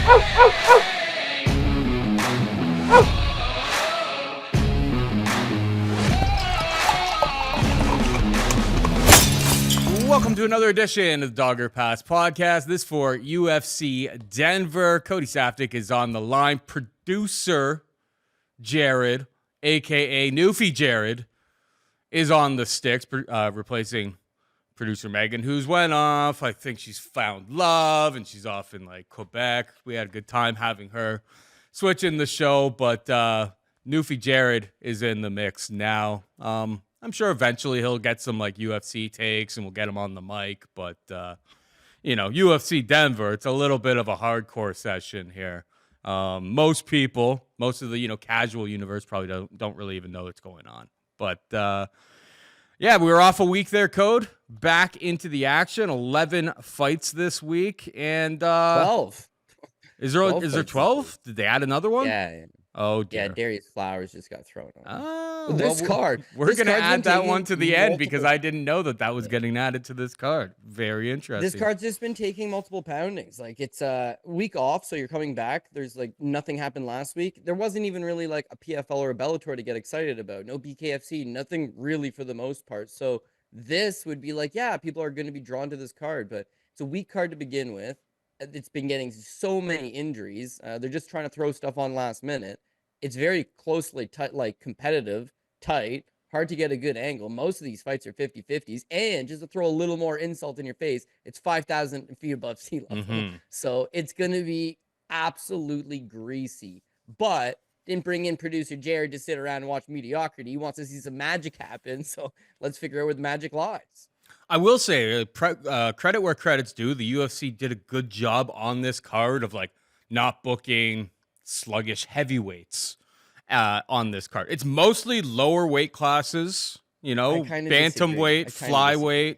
Welcome to another edition of the Dogger Pass podcast. This for UFC Denver. Cody Saftik is on the line. Producer Jared, a.k.a. Newfie Jared, is on the sticks, replacing producer Megan, who's went off. I think she's found love, and she's off in, like, Quebec. We had a good time having her switching the show, but Newfie Jared is in the mix now. I'm sure eventually he'll get some like UFC takes and we'll get him on the mic. But, UFC Denver, it's a little bit of a hardcore session here. Most of the, casual universe probably don't really even know what's going on. But, we were off a week there, Code. Back into the action. 11 fights this week. And 12. Is there 12? Did they add another one? Yeah. Oh, dear. Yeah, Darius Flowers just got thrown on. Oh, this card. We're going to add that one to the end because I didn't know that was getting added to this card. Very interesting. This card's just been taking multiple poundings. Like, it's a week off, so you're coming back. There's, like, nothing happened last week. There wasn't even really, like, a PFL or a Bellator to get excited about. No BKFC, nothing really for the most part. So this would be like, yeah, people are going to be drawn to this card, but it's a weak card to begin with. It's been getting so many injuries. They're just trying to throw stuff on last minute. It's very closely tight, like competitive, tight, hard to get a good angle. Most of these fights are 50-50s. And just to throw a little more insult in your face, it's 5,000 feet above sea level. Mm-hmm. So it's going to be absolutely greasy. But didn't bring in producer Jared to sit around and watch mediocrity. He wants to see some magic happen. So let's figure out where the magic lies. I will say, credit where credit's due. The UFC did a good job on this card of like not booking sluggish heavyweights on this card. It's mostly lower weight classes, bantamweight, flyweight.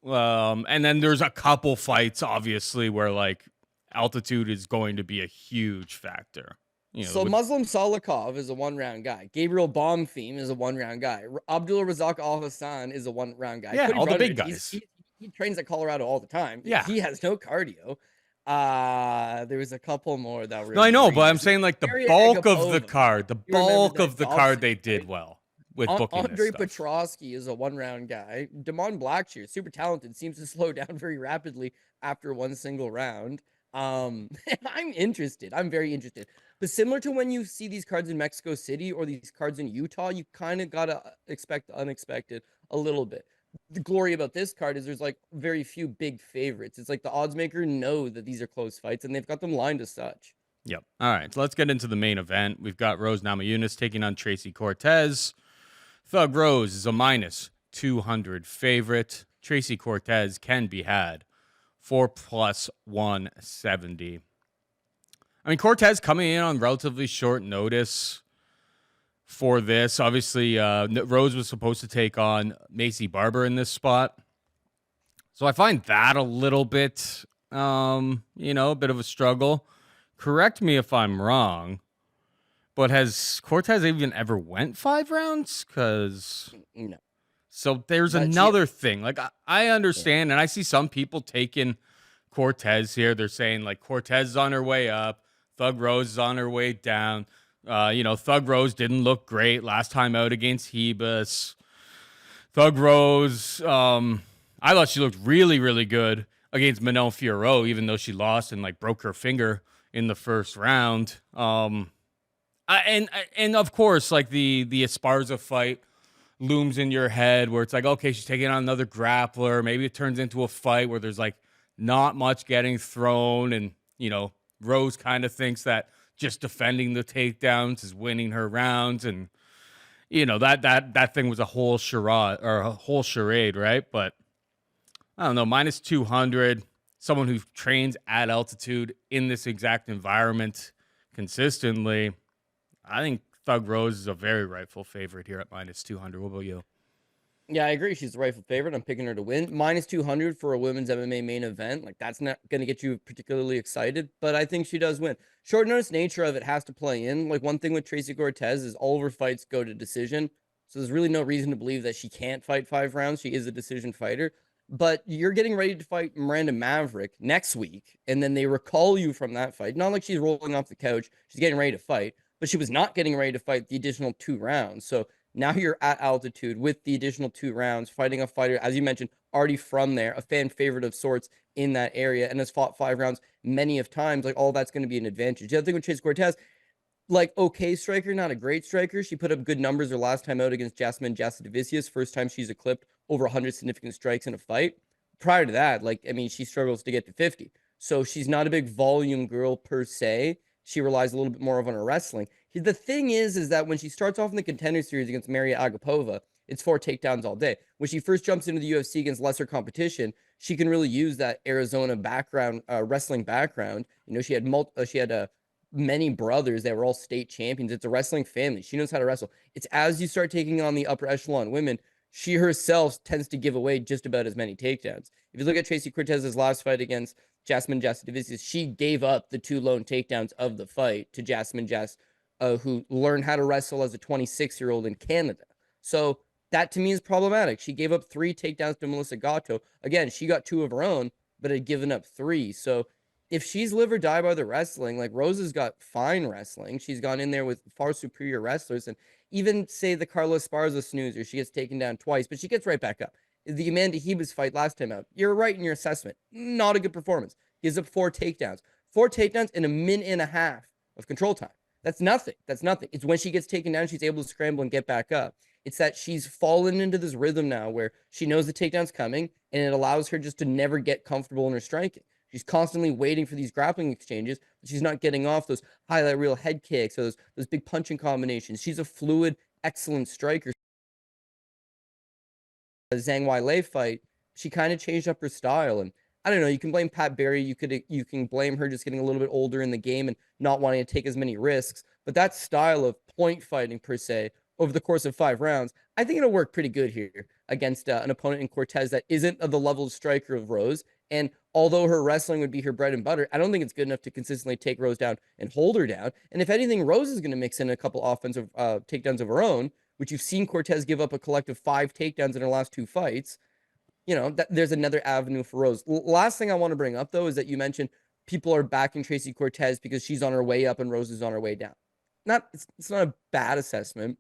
And then there's a couple fights, obviously, where like altitude is going to be a huge factor. Muslim Salikhov is a one-round guy. Gabriel Bonfim is a one-round guy. Abdul Razak Alhassan is a one-round guy. Yeah, Cody all Brundage, the big guys. He trains at Colorado all the time. Yeah. He has no cardio. There was a couple more that were. No, I know, but I'm saying like the bulk of the card, they did well with booking. Andre Petroski is a one-round guy. Damon Blackshear, super talented, seems to slow down very rapidly after one single round. I'm interested. I'm very interested. But similar to when you see these cards in Mexico City or these cards in Utah, you kind of gotta expect the unexpected a little bit. The glory about this card is there's like very few big favorites. It's like the odds maker know that these are close fights and they've got them lined as such. Yep. All right. So let's get into the main event. We've got Rose Namajunas taking on Tracy Cortez. Thug Rose is a minus 200 favorite. Tracy Cortez can be had for plus 170. I mean, Cortez coming in on relatively short notice for this. Obviously, Rose was supposed to take on Macy Barber in this spot. So I find that a little bit, a bit of a struggle. Correct me if I'm wrong, but has Cortez even ever went 5 rounds? No. So there's another thing. Like, I understand, and I see some people taking Cortez here. They're saying, like, Cortez is on her way up. Thug Rose is on her way down. Thug Rose didn't look great last time out against Hebus. Thug Rose, I thought she looked really, really good against Manon Fiorot, even though she lost and like broke her finger in the first round. And of course, like the Esparza fight looms in your head where it's like, okay, she's taking on another grappler. Maybe it turns into a fight where there's like not much getting thrown, and Rose kind of thinks that just defending the takedowns is winning her rounds, and that thing was a whole charade, right? But I don't know, minus 200, someone who trains at altitude in this exact environment consistently, I think Thug Rose is a very rightful favorite here at minus 200. What about you? Yeah, I agree. She's the rightful favorite. I'm picking her to win. Minus 200 for a women's MMA main event. Like, that's not going to get you particularly excited, but I think she does win. Short notice nature of it has to play in. Like, one thing with Tracy Cortez is all of her fights go to decision. So there's really no reason to believe that she can't fight 5 rounds. She is a decision fighter. But you're getting ready to fight Miranda Maverick next week, and then they recall you from that fight. Not like she's rolling off the couch. She's getting ready to fight, but she was not getting ready to fight the additional 2 rounds. So now you're at altitude with the additional 2 rounds, fighting a fighter, as you mentioned, already from there, a fan favorite of sorts in that area, and has fought 5 rounds many of times. Like, all that's going to be an advantage. The other thing with Chase Cortez, like, okay striker, not a great striker. She put up good numbers her last time out against Jasmine Jasudavicius. First time she's eclipsed over 100 significant strikes in a fight. Prior to that, like, I mean, she struggles to get to 50. So she's not a big volume girl per se. She relies a little bit more on her wrestling. The thing is that when she starts off in the Contender Series against Mariya Agapova, it's 4 takedowns all day. When she first jumps into the UFC against lesser competition, she can really use that Arizona background, wrestling background. You know, she had many brothers that were all state champions. It's a wrestling family. She knows how to wrestle. It's as you start taking on the upper echelon women, she herself tends to give away just about as many takedowns. If you look at Tracy Cortez's last fight against Jasmine Jasudavicius, she gave up the 2 lone takedowns of the fight to Jasmine who learned how to wrestle as a 26-year-old in Canada. So that to me is problematic. She gave up 3 takedowns to Melissa Gatto. Again, she got 2 of her own, but had given up 3. So if she's live or die by the wrestling, like, Rosa's got fine wrestling. She's gone in there with far superior wrestlers. And even say the Carla Esparza snoozer, she gets taken down twice, but she gets right back up. The Amanda Hebus fight last time out, you're right in your assessment. Not a good performance. Gives up 4 takedowns. 4 takedowns in a minute and a half of control time. That's nothing. That's nothing. It's when she gets taken down, she's able to scramble and get back up. It's that she's fallen into this rhythm now where she knows the takedown's coming, and it allows her just to never get comfortable in her striking. She's constantly waiting for these grappling exchanges, but she's not getting off those highlight reel head kicks, those big punching combinations. She's a fluid, excellent striker. The Zhang Weilei fight, she kind of changed up her style, and I don't know. You can blame Pat Barry. You can blame her just getting a little bit older in the game and not wanting to take as many risks. But that style of point fighting per se over the course of 5 rounds, I think it'll work pretty good here against an opponent in Cortez that isn't of the level of striker of Rose. And although her wrestling would be her bread and butter, I don't think it's good enough to consistently take Rose down and hold her down. And if anything, Rose is going to mix in a couple offensive takedowns of her own, which you've seen Cortez give up a collective 5 takedowns in her last 2 fights. You know, there's another avenue for Rose. Last thing I want to bring up, though, is that you mentioned people are backing Tracy Cortez because she's on her way up and Rose is on her way down. It's not a bad assessment,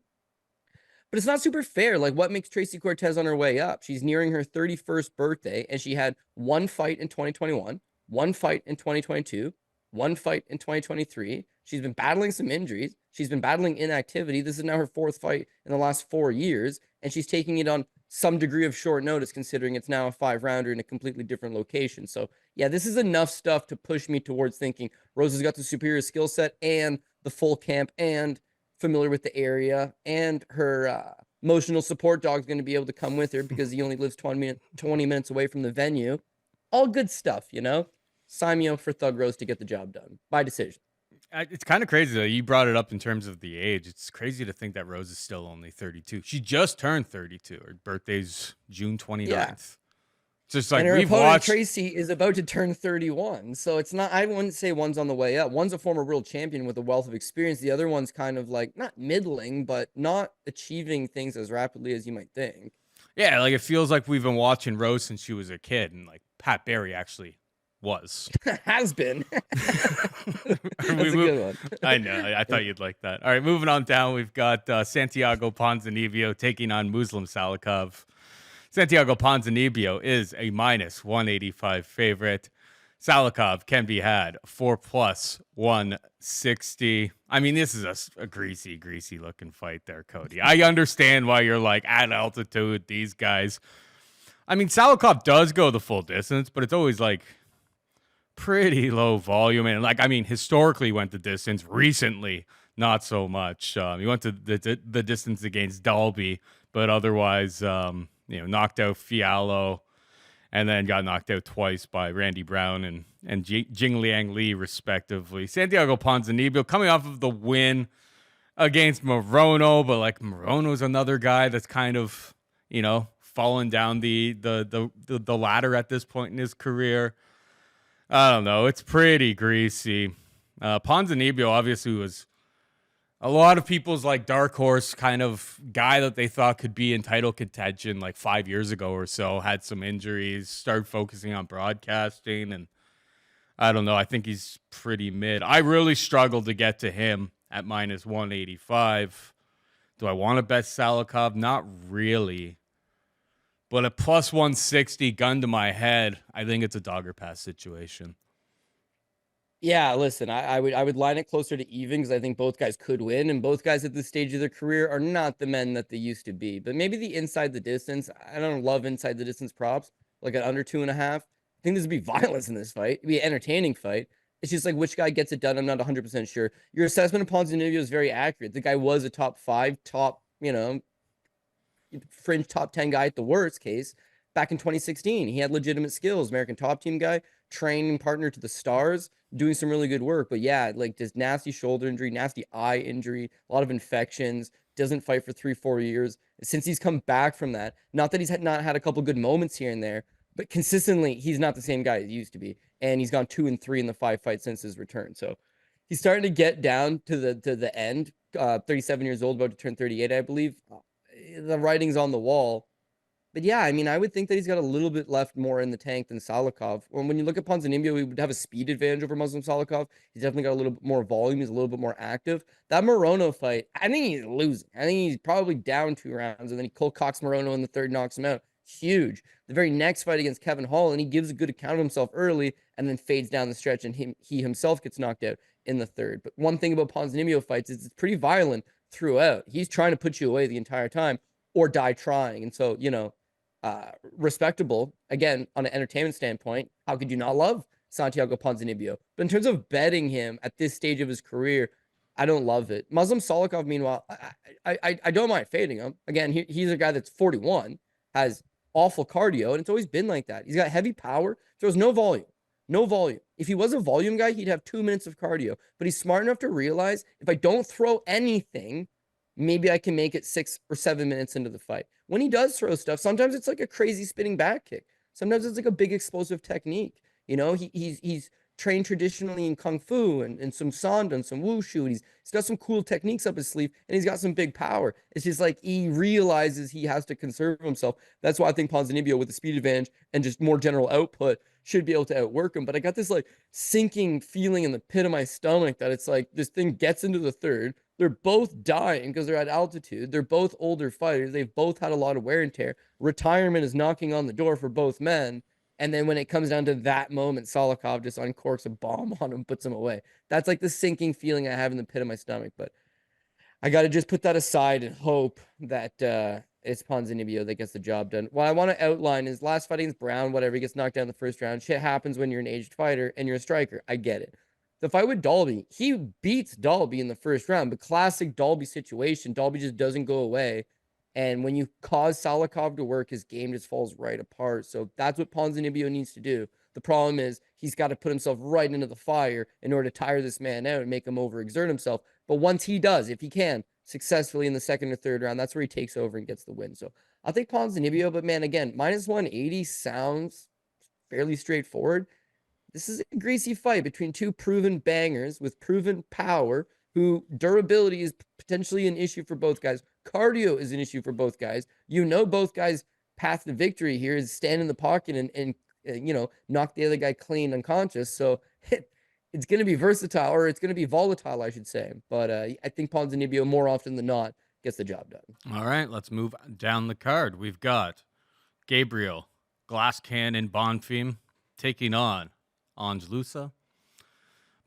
but it's not super fair. Like, what makes Tracy Cortez on her way up? She's nearing her 31st birthday, and she had 1 fight in 2021, 1 fight in 2022, 1 fight in 2023. She's been battling some injuries. She's been battling inactivity. This is now her 4th fight in the last 4 years, and she's taking it on some degree of short notice, considering it's now a 5-rounder in a completely different location. So, yeah, this is enough stuff to push me towards thinking Rose has got the superior skill set and the full camp and familiar with the area, and her emotional support dog's going to be able to come with her because he only lives 20 minutes away from the venue. All good stuff, you know? Sign me up for Thug Rose to get the job done by decision. It's kind of crazy that you brought it up in terms of the age. It's crazy to think that Rose is still only 32. She just turned 32. Her birthday's June 29th. Yeah. Just like, and her we've opponent, watched. Tracy, is about to turn 31. So it's not, I wouldn't say one's on the way up. One's a former world champion with a wealth of experience. The other one's kind of like, not middling, but not achieving things as rapidly as you might think. Yeah, like, it feels like we've been watching Rose since she was a kid, and like Pat Barry actually was. Has been. That's a good one. I know. I thought you'd like that. All right, moving on down, we've got Santiago Ponzinibbio taking on Muslim Salikhov. Santiago Ponzinibbio is a -185 favorite. Salikhov can be had for +160. I mean, this is a greasy looking fight there, Cody. I understand why you're like, at altitude, these guys. I mean, Salikhov does go the full distance, but it's always like pretty low volume. And like, I mean, historically went the distance. Recently, not so much. He went to the distance against Dalby, but otherwise, knocked out Fiallo, and then got knocked out twice by Randy Brown and Jingliang Li, respectively. Santiago Ponzinibbio coming off of the win against Morono, but like, Morono's another guy that's kind of, fallen down the ladder at this point in his career. I don't know. It's pretty greasy. Ponzinibbio obviously was a lot of people's like dark horse kind of guy that they thought could be in title contention like 5 years ago or so had some injuries, started focusing on broadcasting, and I don't know. I think he's pretty mid. I really struggled to get to him at minus 185. Do I want to bet Salikhov? Not really. But at plus 160, gun to my head, I think it's a dogger pass situation. Yeah, listen, I would line it closer to even because I think both guys could win, and both guys at this stage of their career are not the men that they used to be. But maybe the inside the distance. I don't love inside the distance props, like at under 2.5. I think this would be violence in this fight. It'd be an entertaining fight. It's just like which guy gets it done. I'm not 100% sure. Your assessment of Ponzinibbio is very accurate. The guy was a top 5, fringe top 10 guy at the worst case back in 2016. He had legitimate skills, American top team guy, training partner to the stars, doing some really good work. But yeah, like just nasty shoulder injury, nasty eye injury, a lot of infections, doesn't fight for 3-4 years. Since he's come back from that, not that he's not had a couple good moments here and there, but consistently he's not the same guy he used to be. And he's gone 2-3 in the 5 fights since his return. So he's starting to get down to the end. 37 years old, about to turn 38, I believe. The writing's on the wall. But yeah, I mean, I would think that he's got a little bit left more in the tank than Salikhov. When you look at Ponzinibbio, he would have a speed advantage over Muslim Salikhov. He's definitely got a little bit more volume. He's a little bit more active. That Morono fight, I think he's losing. I think he's probably down 2 rounds, and then he cold cocks Morono in the third, knocks him out. Huge. The very next fight against Kevin Hall, and he gives a good account of himself early and then fades down the stretch, and he himself gets knocked out in the third. But one thing about Ponzinibbio fights is it's pretty violent throughout. He's trying to put you away the entire time or die trying. And so, respectable, again, on an entertainment standpoint, how could you not love Santiago Ponzinibbio? But in terms of betting him at this stage of his career, I don't love it. Muslim Salikhov, meanwhile, I don't mind fading him. Again, he's a guy that's 41, has awful cardio, and it's always been like that. He's got heavy power, throws no volume. No volume. If he was a volume guy, he'd have 2 minutes of cardio. But he's smart enough to realize if I don't throw anything, maybe I can make it 6 or 7 minutes into the fight. When he does throw stuff, sometimes it's like a crazy spinning back kick. Sometimes it's like a big explosive technique. He's trained traditionally in Kung Fu and some Sanda and some Wushu. And he's got some cool techniques up his sleeve, and he's got some big power. It's just like he realizes he has to conserve himself. That's why I think Ponzinibbio, with the speed advantage and just more general output, should be able to outwork him. But I got this like sinking feeling in the pit of my stomach that it's like this thing gets into the third. They're both dying because they're at altitude. They're both older fighters. They've both had a lot of wear and tear. Retirement is knocking on the door for both men. And then when it comes down to that moment, Salikhov just uncorks a bomb on him, puts him away. That's like the sinking feeling I have in the pit of my stomach. But I got to just put that aside and hope that it's Ponzinibbio that gets the job done. What I want to outline is last fight against Brown, whatever, he gets knocked down in the first round. Shit happens when you're an aged fighter and you're a striker. I get it. The fight with Dalby, he beats Dalby in the first round, but classic Dalby situation. Dalby just doesn't go away. And when you cause Salikhov to work, his game just falls right apart. So that's what Ponzinibbio needs to do. The problem is he's got to put himself right into the fire in order to tire this man out and make him overexert himself. But once he does, if he can, successfully in the second or third round, that's where he takes over and gets the win. So I'll take Ponzinibbio, but man, again, minus 180 sounds fairly straightforward. This is a greasy fight between two proven bangers with proven power, who durability is potentially an issue for both guys. Cardio is an issue for both guys. Both guys' path to victory here is stand in the pocket and knock the other guy clean unconscious. So it's going to be versatile, or it's going to be volatile, I should say. But I think Ponzinibbio, more often than not, gets the job done. All right, let's move down the card. We've got Gabriel, Glass Cannon Bonfim, taking on Ange Loosa.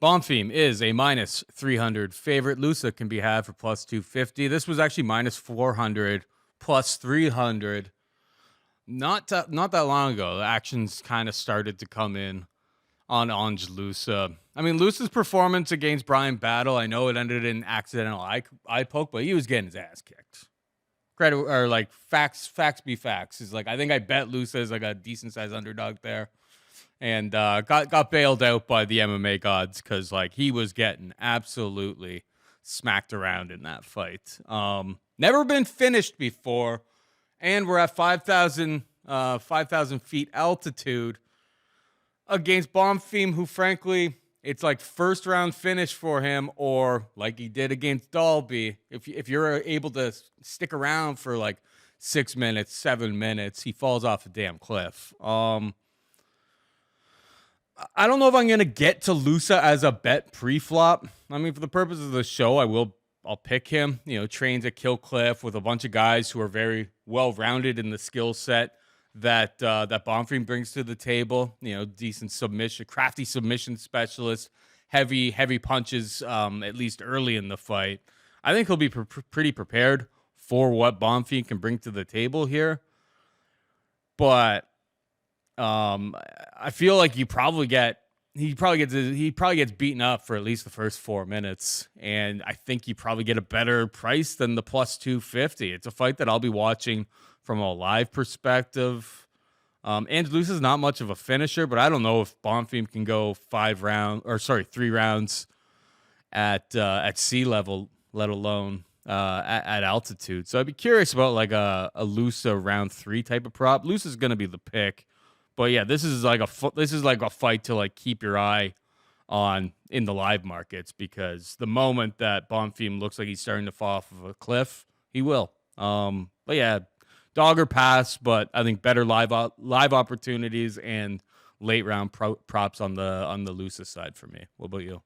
Bonfim is a minus 300 favorite. Loosa can be had for plus 250. This was actually minus 400, plus 300. Not that long ago, the actions kind of started to come in on Ange Loosa. I mean, Loosa's performance against Brian Battle, I know it ended in accidental eye poke, but he was getting his ass kicked. Credit, or like facts be facts. Is like, I think I bet Loosa is like a decent sized underdog there. And got bailed out by the MMA gods because like he was getting absolutely smacked around in that fight. Never been finished before, and we're at 5,000 feet altitude against Bonfim, who frankly it's like first round finish for him, or like he did against Dalby. If you're able to stick around for like 6 minutes, 7 minutes, he falls off a damn cliff. I don't know if I'm gonna get to Loosa as a bet pre-flop. I mean, for the purposes of the show, I'll pick him. You know, trains at Kill Cliff with a bunch of guys who are very well rounded in the skill set that Bonfim brings to the table. You know, decent submission, crafty submission specialist, heavy punches. At least early in the fight, I think he'll be pretty prepared for what Bonfim can bring to the table here. But I feel like he probably gets beaten up for at least the first 4 minutes, and I think you probably get a better price than the plus 250. It's a fight that I'll be watching from a live perspective. Ange is not much of a finisher, but I don't know if Bonfim can go 3 rounds at sea level, let alone at altitude. So I'd be curious about like a Loosa round 3 type of prop. Loosa's going to be the pick. But yeah, this is like a fight to like keep your eye on in the live markets, because the moment that Bonfim looks like he's starting to fall off of a cliff, he will. But yeah, dog or pass, but I think better live opportunities and late round props on the Loosa side for me. What about you?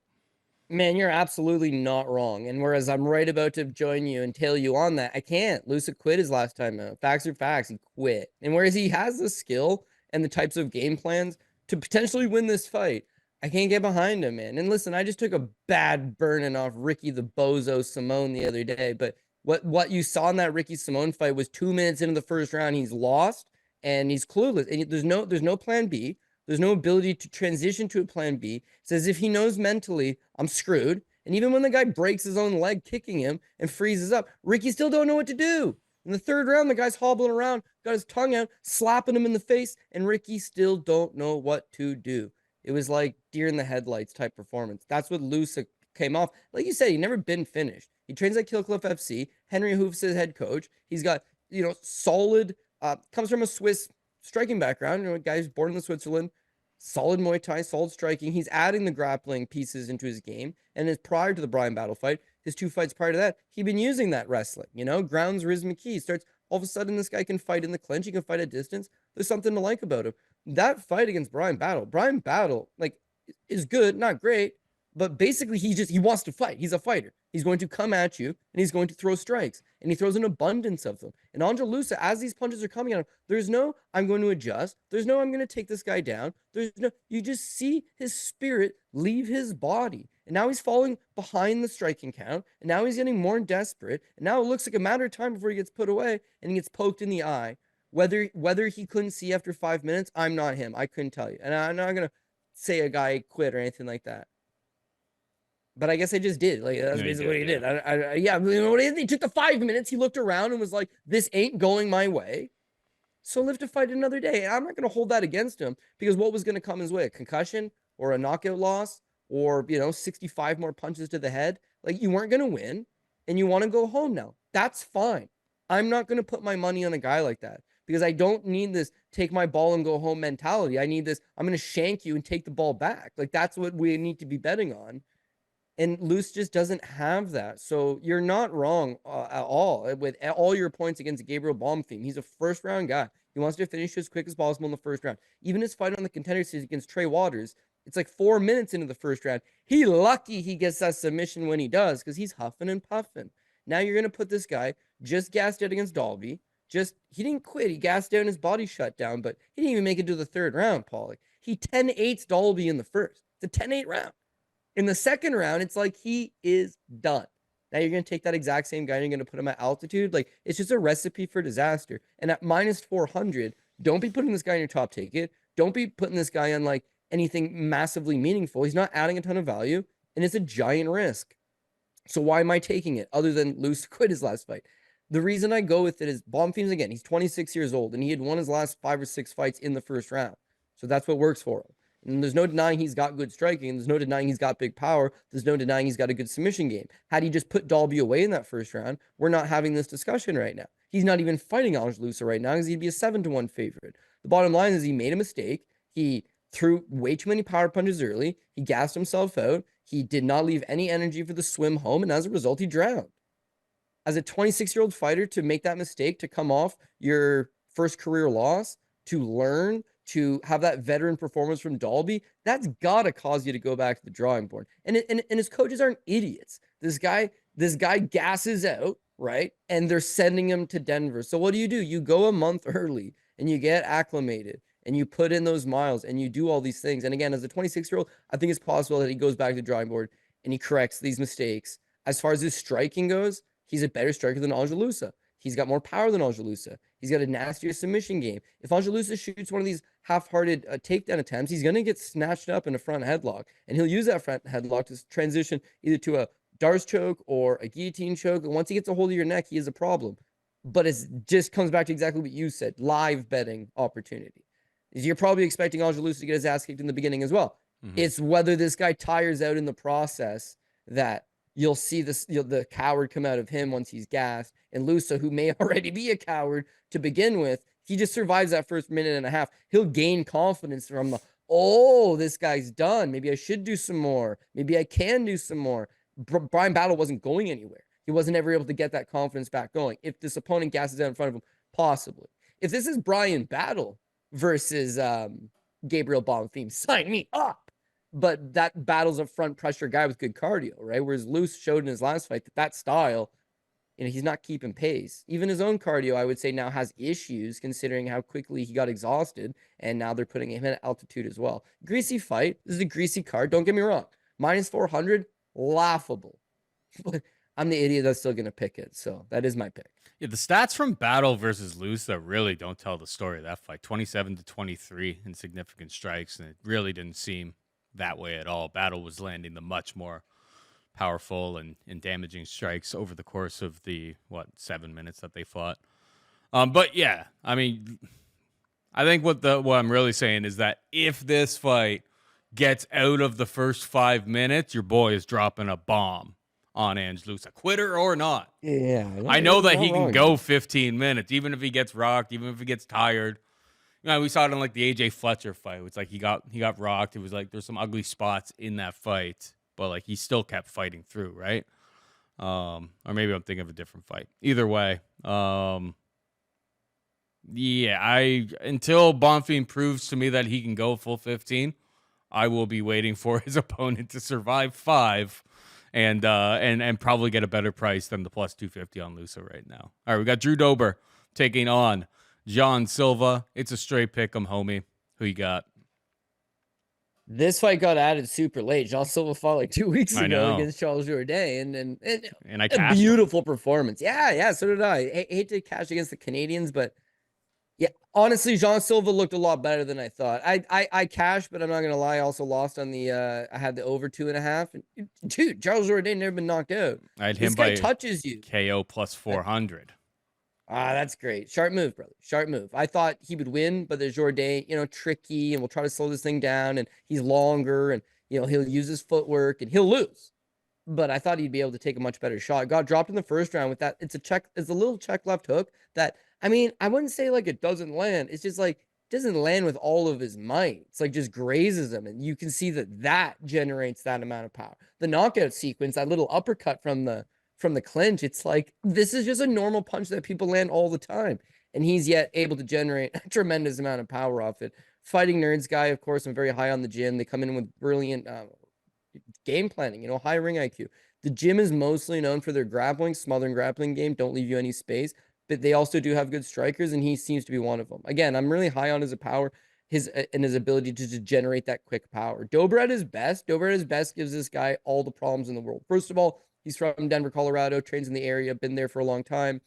Man, you're absolutely not wrong. And whereas I'm right about to join you and tail you on that, I can't. Loosa quit his last time out. Facts are facts. He quit. And whereas he has the skill and the types of game plans to potentially win this fight, I can't get behind him, man. And listen, I just took a bad burning off Ricky the Bozo Simone the other day, but what you saw in that Ricky Simone fight was 2 minutes into the first round, he's lost and he's clueless. And there's no plan B. There's no ability to transition to a plan B. It's as if he knows mentally, I'm screwed. And even when the guy breaks his own leg kicking him and freezes up, Ricky still don't know what to do. In the third round, the guy's hobbling around, got his tongue out, slapping him in the face, and Ricky still don't know what to do. It was like deer in the headlights type performance. That's what Loosa came off. Like you said, he never been finished. He trains at Killcliff FC. Henry Hoof's his head coach. He's got, solid, comes from a Swiss striking background. Guy's born in Switzerland. Solid Muay Thai, solid striking. He's adding the grappling pieces into his game. And as prior to the Brian Battle fight, his 2 fights prior to that, he'd been using that wrestling. Grounds rhythmic key. Starts all of a sudden, this guy can fight in the clinch. He can fight at distance. There's something to like about him. That fight against Brian Battle, is good, not great, but basically he wants to fight. He's a fighter. He's going to come at you and he's going to throw strikes, and he throws an abundance of them. And Ange Loosa, as these punches are coming at him, there's no, I'm going to adjust. There's no, I'm going to take this guy down. There's no, you just see his spirit leave his body. And now he's falling behind the striking count. And now he's getting more desperate. And now it looks like a matter of time before he gets put away and he gets poked in the eye. Whether he couldn't see after 5 minutes, I'm not him. I couldn't tell you. And I'm not going to say a guy quit or anything like that. But I guess I just did. That's basically what he did. He took the 5 minutes. He looked around and was like, this ain't going my way. So live to fight another day. And I'm not going to hold that against him, because what was going to come his way? A concussion or a knockout loss or, 65 more punches to the head? Like, you weren't going to win and you want to go home now. That's fine. I'm not going to put my money on a guy like that, because I don't need this take my ball and go home mentality. I need this, I'm going to shank you and take the ball back. Like, that's what we need to be betting on. And Luce just doesn't have that. So you're not wrong at all with all your points against Gabriel Bonfim. He's a first-round guy. He wants to finish as quick as possible in the first round. Even his fight on the Contender Series against Trey Waters, it's like 4 minutes into the first round. He lucky he gets that submission when he does, because he's huffing and puffing. Now you're going to put this guy, just gassed out against Dalby. He didn't quit. He gassed down, his body shut down, but he didn't even make it to the third round, Paul. He 10-8's Dalby in the first. It's a 10-8 round. In the second round, it's like he is done. Now you're going to take that exact same guy and you're going to put him at altitude. Like, it's just a recipe for disaster. And at minus 400, don't be putting this guy in your top ticket. Don't be putting this guy on like anything massively meaningful. He's not adding a ton of value, and it's a giant risk. So why am I taking it other than Luce quit his last fight? The reason I go with it is Bonfim's, again, he's 26 years old and he had won his last 5 or 6 fights in the first round. So that's what works for him. And there's no denying he's got good striking. There's no denying he's got big power. There's no denying he's got a good submission game. Had he just put Dalby away in that first round, we're not having this discussion right now. He's not even fighting Ange Loosa right now, because he'd be a 7-1 favorite. The bottom line is he made a mistake. He threw way too many power punches early. He gassed himself out. He did not leave any energy for the swim home, and as a result, he drowned. As a 26-year-old fighter, to make that mistake, to come off your first career loss, to learn, to have that veteran performance from Dalby, that's got to cause you to go back to the drawing board. And his coaches aren't idiots. This guy gasses out, right? And they're sending him to Denver. So what do? You go a month early and you get acclimated and you put in those miles and you do all these things. And again, as a 26-year-old, I think it's possible that he goes back to the drawing board and he corrects these mistakes. As far as his striking goes, he's a better striker than Ange Loosa. He's got more power than Ange Loosa. He's got a nastier submission game. If Ange Loosa shoots one of these half-hearted takedown attempts, he's going to get snatched up in a front headlock. And he'll use that front headlock to transition either to a Darce choke or a guillotine choke. And once he gets a hold of your neck, he is a problem. But it just comes back to exactly what you said, live betting opportunity. You're probably expecting Ange Loosa to get his ass kicked in the beginning as well. It's whether this guy tires out in the process that you'll see this, the coward come out of him once he's gassed. And Loosa, who may already be a coward to begin with, he just survives that first minute and a half. He'll gain confidence from this guy's done. Maybe I should do some more. Maybe I can do some more. Brian Battle wasn't going anywhere. He wasn't ever able to get that confidence back going. If this opponent gasses out in front of him, possibly. If this is Brian Battle versus Gabriel Bonfim, sign me up. But that Battle's a front pressure guy with good cardio, right? Whereas Luce showed in his last fight that style, he's not keeping pace. Even his own cardio, I would say, now has issues considering how quickly he got exhausted, and now they're putting him at altitude as well. Greasy fight. This is a greasy card. Don't get me wrong. Minus 400, laughable. But I'm the idiot that's still going to pick it, so that is my pick. Yeah, the stats from Battle versus Loosa really don't tell the story of that fight. 27-23 in significant strikes, and it really didn't seem that way at all. Battle was landing the much more powerful and damaging strikes over the course of the 7 minutes that they fought. But yeah, I mean, I think what I'm really saying is that if this fight gets out of the first 5 minutes, your boy is dropping a bomb on Ange Loosa, quitter or not. Yeah, I know that he can go 15 minutes, even if he gets rocked, even if he gets tired. We saw it in like the AJ Fletcher fight. It's like he got rocked. It was like there's some ugly spots in that fight, but like he still kept fighting through, right? Or maybe I'm thinking of a different fight. Either way, until Bonfim proves to me that he can go full 15, I will be waiting for his opponent to survive 5 and probably get a better price than the plus 250 on Loosa right now. All right, we got Drew Dober taking on John Silva. It's a straight pick 'em, homie. Who you got? This fight got added super late. Jean Silva fought like 2 weeks ago against Charles Jourdain, and I a beautiful performance. Yeah, so did I. I hate to cash against the Canadians, but yeah, honestly, Jean Silva looked a lot better than I thought. I cashed, but I'm not gonna lie. I also lost on the. I had the over 2.5. And, dude, Charles Jourdain never been knocked out. I had this him guy by touches you. KO plus 400. That's great. Sharp move, brother. Sharp move. I thought he would win, but there's Jourdain, tricky, and we'll try to slow this thing down, and he's longer, and, he'll use his footwork, and he'll lose. But I thought he'd be able to take a much better shot. Got dropped in the first round with that. It's a little check left hook that, I mean, I wouldn't say like it doesn't land. It's just like, it doesn't land with all of his might. It's like just grazes him, and you can see that generates that amount of power. The knockout sequence, that little uppercut from the clinch, it's like, this is just a normal punch that people land all the time. And he's yet able to generate a tremendous amount of power off it. Fighting Nerds guy, of course, I'm very high on the gym. They come in with brilliant game planning, high ring IQ. The gym is mostly known for their grappling, smothering grappling game, don't leave you any space. But they also do have good strikers, and he seems to be one of them. Again, I'm really high on his power, his ability to just generate that quick power. Dober at his best gives this guy all the problems in the world. First of all, he's from Denver, Colorado, trains in the area, been there for a long time.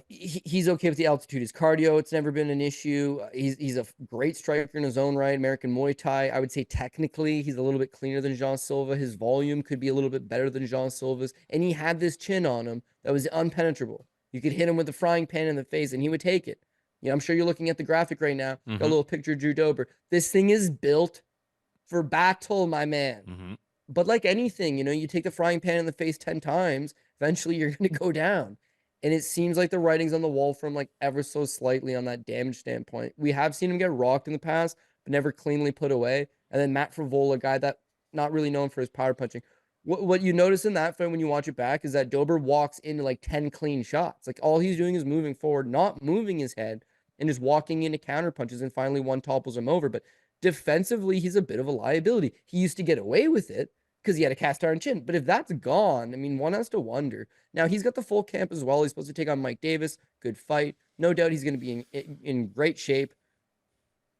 He's okay with the altitude. His cardio, it's never been an issue. He's a great striker in his own right. American Muay Thai. I would say technically he's a little bit cleaner than Jean Silva. His volume could be a little bit better than Jean Silva's. And he had this chin on him that was unpenetrable. You could hit him with a frying pan in the face and he would take it. I'm sure you're looking at the graphic right now. Got a little picture of Drew Dober. This thing is built for battle, my man. But like anything, you take the frying pan in the face 10 times, eventually you're going to go down. And it seems like the writing's on the wall from like ever so slightly on that damage standpoint. We have seen him get rocked in the past, but never cleanly put away. And then Matt Frevola, a guy that not really known for his power punching. What you notice in that fight when you watch it back is that Dober walks into like 10 clean shots. Like all he's doing is moving forward, not moving his head, and just walking into counter punches, and finally one topples him over. But defensively, he's a bit of a liability. He used to get away with it because he had a cast iron chin. But if that's gone, I mean, one has to wonder. Now, he's got the full camp as well. He's supposed to take on Mike Davis. Good fight. No doubt he's going to be in great shape.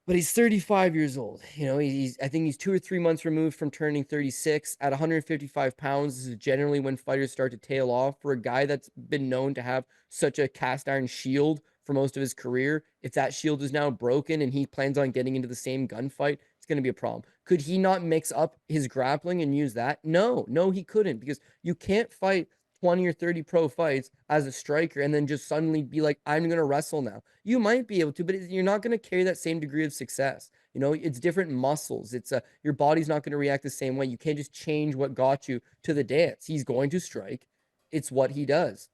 But he's 35 years old. You know, I think he's 2 or 3 months removed from turning 36. At 155 pounds, this is generally when fighters start to tail off. For a guy that's been known to have such a cast iron shield for most of his career, if that shield is now broken and he plans on getting into the same gunfight, it's going to be a problem. Could he not mix up his grappling and use that? No, he couldn't, because you can't fight 20 or 30 pro fights as a striker and then just suddenly be like, I'm going to wrestle now. You might be able to, but you're not going to carry that same degree of success. You know, it's different muscles. It's your body's not going to react the same way. You can't just change what got you to the dance. He's going to strike. It's what he does.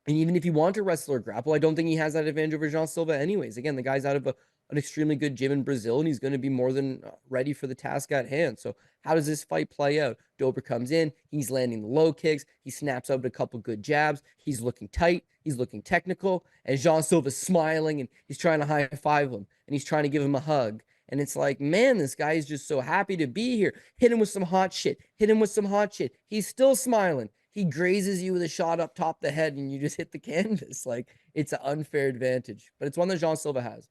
And even if you want to wrestle or grapple, I don't think he has that advantage over Jean Silva anyways. Again, the guy's out of an extremely good gym in Brazil, and he's going to be more than ready for the task at hand. So how does this fight play out? Dober comes in, he's landing the low kicks, he snaps out a couple good jabs, he's looking tight, he's looking technical, and Jean Silva's smiling, and he's trying to high-five him, and he's trying to give him a hug. And it's like, man, this guy is just so happy to be here. Hit him with some hot shit. Hit him with some hot shit. He's still smiling. He grazes you with a shot up top the head, and you just hit the canvas. Like, it's an unfair advantage, but it's one that Jean Silva has.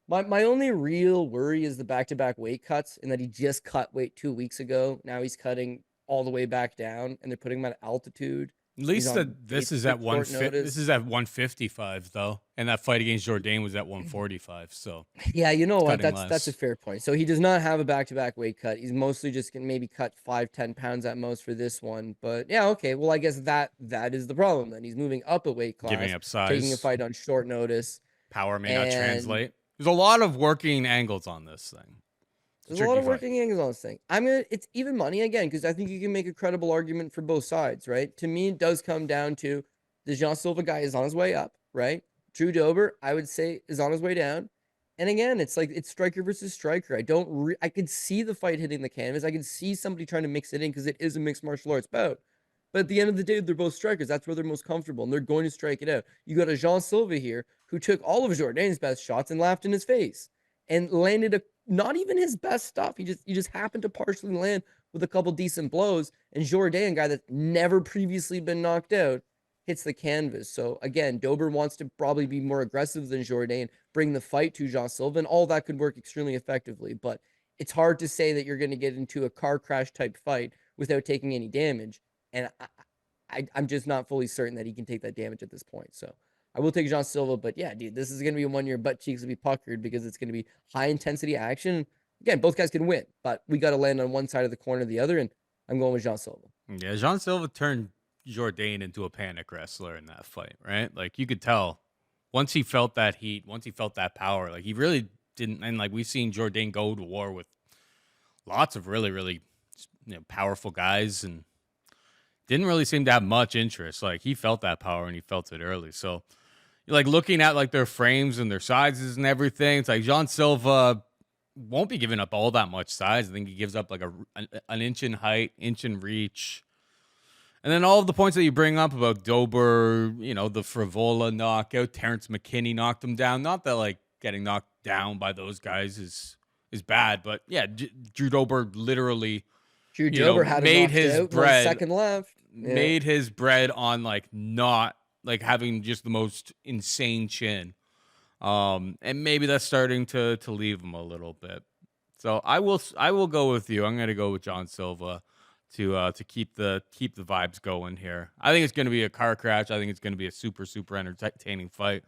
My only real worry is the back-to-back weight cuts, and that he just cut weight 2 weeks ago. Now he's cutting all the way back down, and they're putting him at altitude. At least this is at 150. This is at 155 though, and that fight against Jourdain was at 145. So yeah, you know what? That's a fair point. So he does not have a back-to-back weight cut. He's mostly just gonna maybe cut 5-10 pounds at most for this one. But yeah, okay. Well, I guess that is the problem. Then he's moving up a weight class, giving up size, taking a fight on short notice. Power may not translate. There's a lot of working angles on this thing. There's a lot of working angles on this thing. It's even money again, because I think you can make a credible argument for both sides, right? To me, it does come down to the Jean Silva guy is on his way up, right? Drew Dober, I would say, is on his way down. And again, it's like, it's striker versus striker. I could see the fight hitting the canvas. I could see somebody trying to mix it in, because it is a mixed martial arts bout. But at the end of the day, they're both strikers. That's where they're most comfortable, and they're going to strike it out. You got a Jean Silva here who took all of Jourdain's best shots and laughed in his face and landed not even his best stuff. He just happened to partially land with a couple decent blows. And Jourdain, a guy that's never previously been knocked out, hits the canvas. So again, Dober wants to probably be more aggressive than Jourdain, bring the fight to Jean Silva, and all that could work extremely effectively. But it's hard to say that you're going to get into a car crash type fight without taking any damage. And I'm just not fully certain that he can take that damage at this point. So I will take Jean Silva, but yeah, dude, this is going to be one your butt cheeks will be puckered, because it's going to be high intensity action. Again, both guys can win, but we got to land on one side of the corner or the other, and I'm going with Jean Silva. Yeah, Jean Silva turned Jourdain into a panic wrestler in that fight, right? Like, you could tell once he felt that heat, once he felt that power, like, he really didn't. And like, we've seen Jourdain go to war with lots of really, really, powerful guys, and didn't really seem to have much interest. Like, he felt that power, and he felt it early. So, like, looking at like their frames and their sizes and everything, it's like Jean Silva won't be giving up all that much size. I think he gives up like an inch in height, inch in reach. And then all of the points that you bring up about Dober, the Frevola knockout, Terrence McKinney knocked him down. Not that like getting knocked down by those guys is bad, but yeah, Drew Dober literally had made his bread. 1 second left. Yeah. Made his bread on like not like having just the most insane chin. And maybe that's starting to leave him a little bit. So I will go with you. I'm going to go with Jean Silva to keep the vibes going here. I think it's going to be a car crash. I think it's going to be a super, super entertaining fight.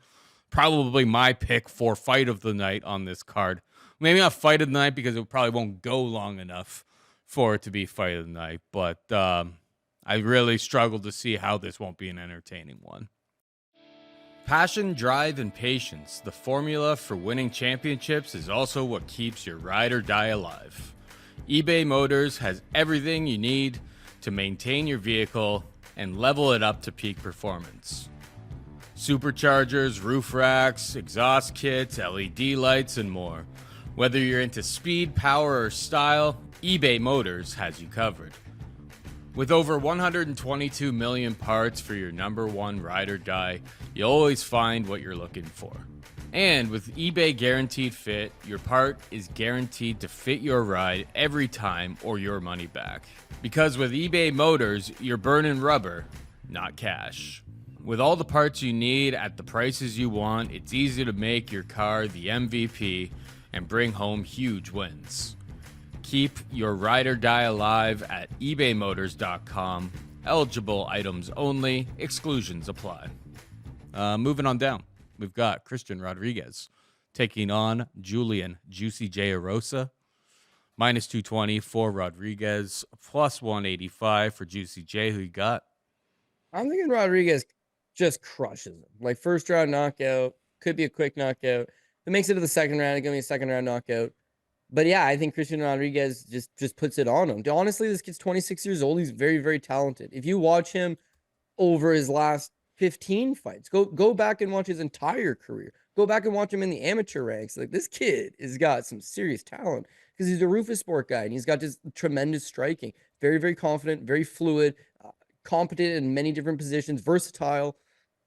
Probably my pick for fight of the night on this card. Maybe not fight of the night, because it probably won't go long enough for it to be fight of the night. But I really struggle to see how this won't be an entertaining one. Passion, drive, and patience, the formula for winning championships, is also what keeps your ride or die alive. eBay Motors has everything you need to maintain your vehicle and level it up to peak performance. Superchargers, roof racks, exhaust kits, LED lights, and more. Whether you're into speed, power, or style, eBay Motors has you covered. With over 122 million parts for your number one ride or die, you'll always find what you're looking for. And with eBay Guaranteed Fit, your part is guaranteed to fit your ride every time or your money back. Because with eBay Motors, you're burning rubber, not cash. With all the parts you need at the prices you want, it's easy to make your car the MVP and bring home huge wins. Keep your ride or die alive at ebaymotors.com. Eligible items only. Exclusions apply. Moving on down, we've got Christian Rodriguez taking on Julian Juicy J Erosa. Minus 220 for Rodriguez, plus 185 for Juicy J. Who you got? I'm thinking Rodriguez just crushes him. Like, first round knockout, could be a quick knockout. If it makes it to the second round, it's going to be a second round knockout. But yeah, I think Christian Rodriguez just puts it on him. Honestly, this kid's 26 years old. He's very, very talented. If you watch him over his last 15 fights, go back and watch his entire career. Go back and watch him in the amateur ranks. Like, this kid has got some serious talent because he's a Rufus sport guy and he's got this tremendous striking. Very, very confident, very fluid, competent in many different positions, versatile.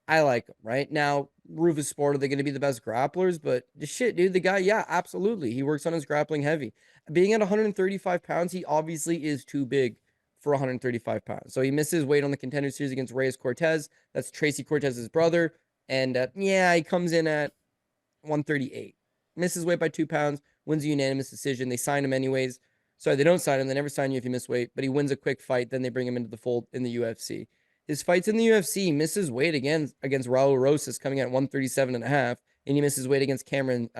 I like him, right? Now, Rufus Sport, are they going to be the best grapplers? But shit, dude, the guy, yeah, absolutely. He works on his grappling heavy. Being at 135 pounds, he obviously is too big for 135 pounds. So he misses weight on the Contender Series against Reyes Cortez. That's Tracy Cortez's brother. And yeah, he comes in at 138. Misses weight by 2 pounds, wins a unanimous decision. They sign him anyways. Sorry, they don't sign him. They never sign you if you miss weight. But he wins a quick fight. Then they bring him into the fold in the UFC. His fights in the UFC, misses weight again against Raul Rosas coming in at 137.5, and he misses weight against Cameron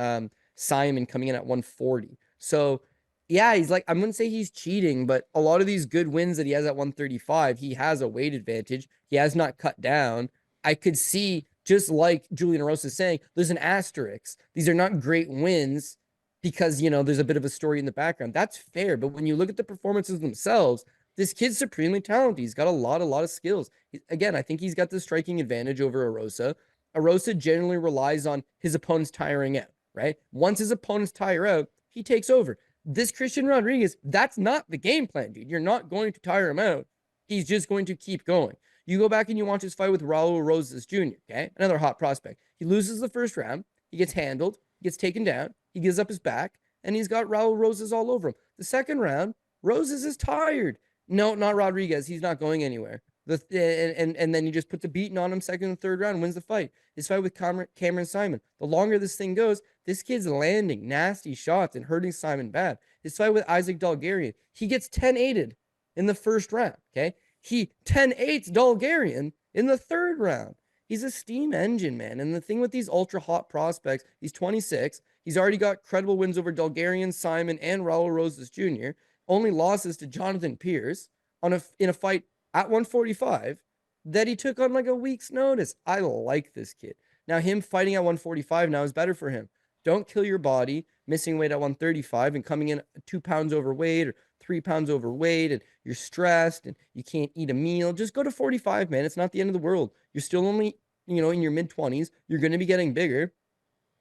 Simon coming in at 140. So, yeah, he's like, I wouldn't say he's cheating, but a lot of these good wins that he has at 135, he has a weight advantage. He has not cut down. I could see, just like Julian Erosa is saying, there's an asterisk. These are not great wins because, you know, there's a bit of a story in the background. That's fair, but when you look at the performances themselves, this kid's supremely talented. He's got a lot of skills. Again, I think he's got the striking advantage over Erosa. Erosa generally relies on his opponents tiring out, right? Once his opponents tire out, he takes over. This Christian Rodriguez, that's not the game plan, dude. You're not going to tire him out. He's just going to keep going. You go back and you watch his fight with Raul Rosas Jr., okay? Another hot prospect. He loses the first round. He gets handled. He gets taken down. He gives up his back, and he's got Raul Rosas all over him. The second round, Rosas is tired. No, not Rodriguez. He's not going anywhere. And then he just puts a beating on him second and third round, wins the fight. His fight with Cameron Simon. The longer this thing goes, this kid's landing nasty shots and hurting Simon bad. His fight with Isaac Dalgarian, he gets 10-8'd in the first round, okay? He 10-8's Dalgarian in the third round. He's a steam engine, man. And the thing with these ultra hot prospects, he's 26. He's already got credible wins over Dalgarian, Simon, and Raul Rosas Jr., only losses to Jonathan Pierce in a fight at 145 that he took on like a week's notice. I like this kid. Now, him fighting at 145 now is better for him. Don't kill your body, missing weight at 135 and coming in 2 pounds overweight or 3 pounds overweight, and you're stressed and you can't eat a meal. Just go to 45, man. It's not the end of the world. You're still only, in your mid-20s. You're going to be getting bigger.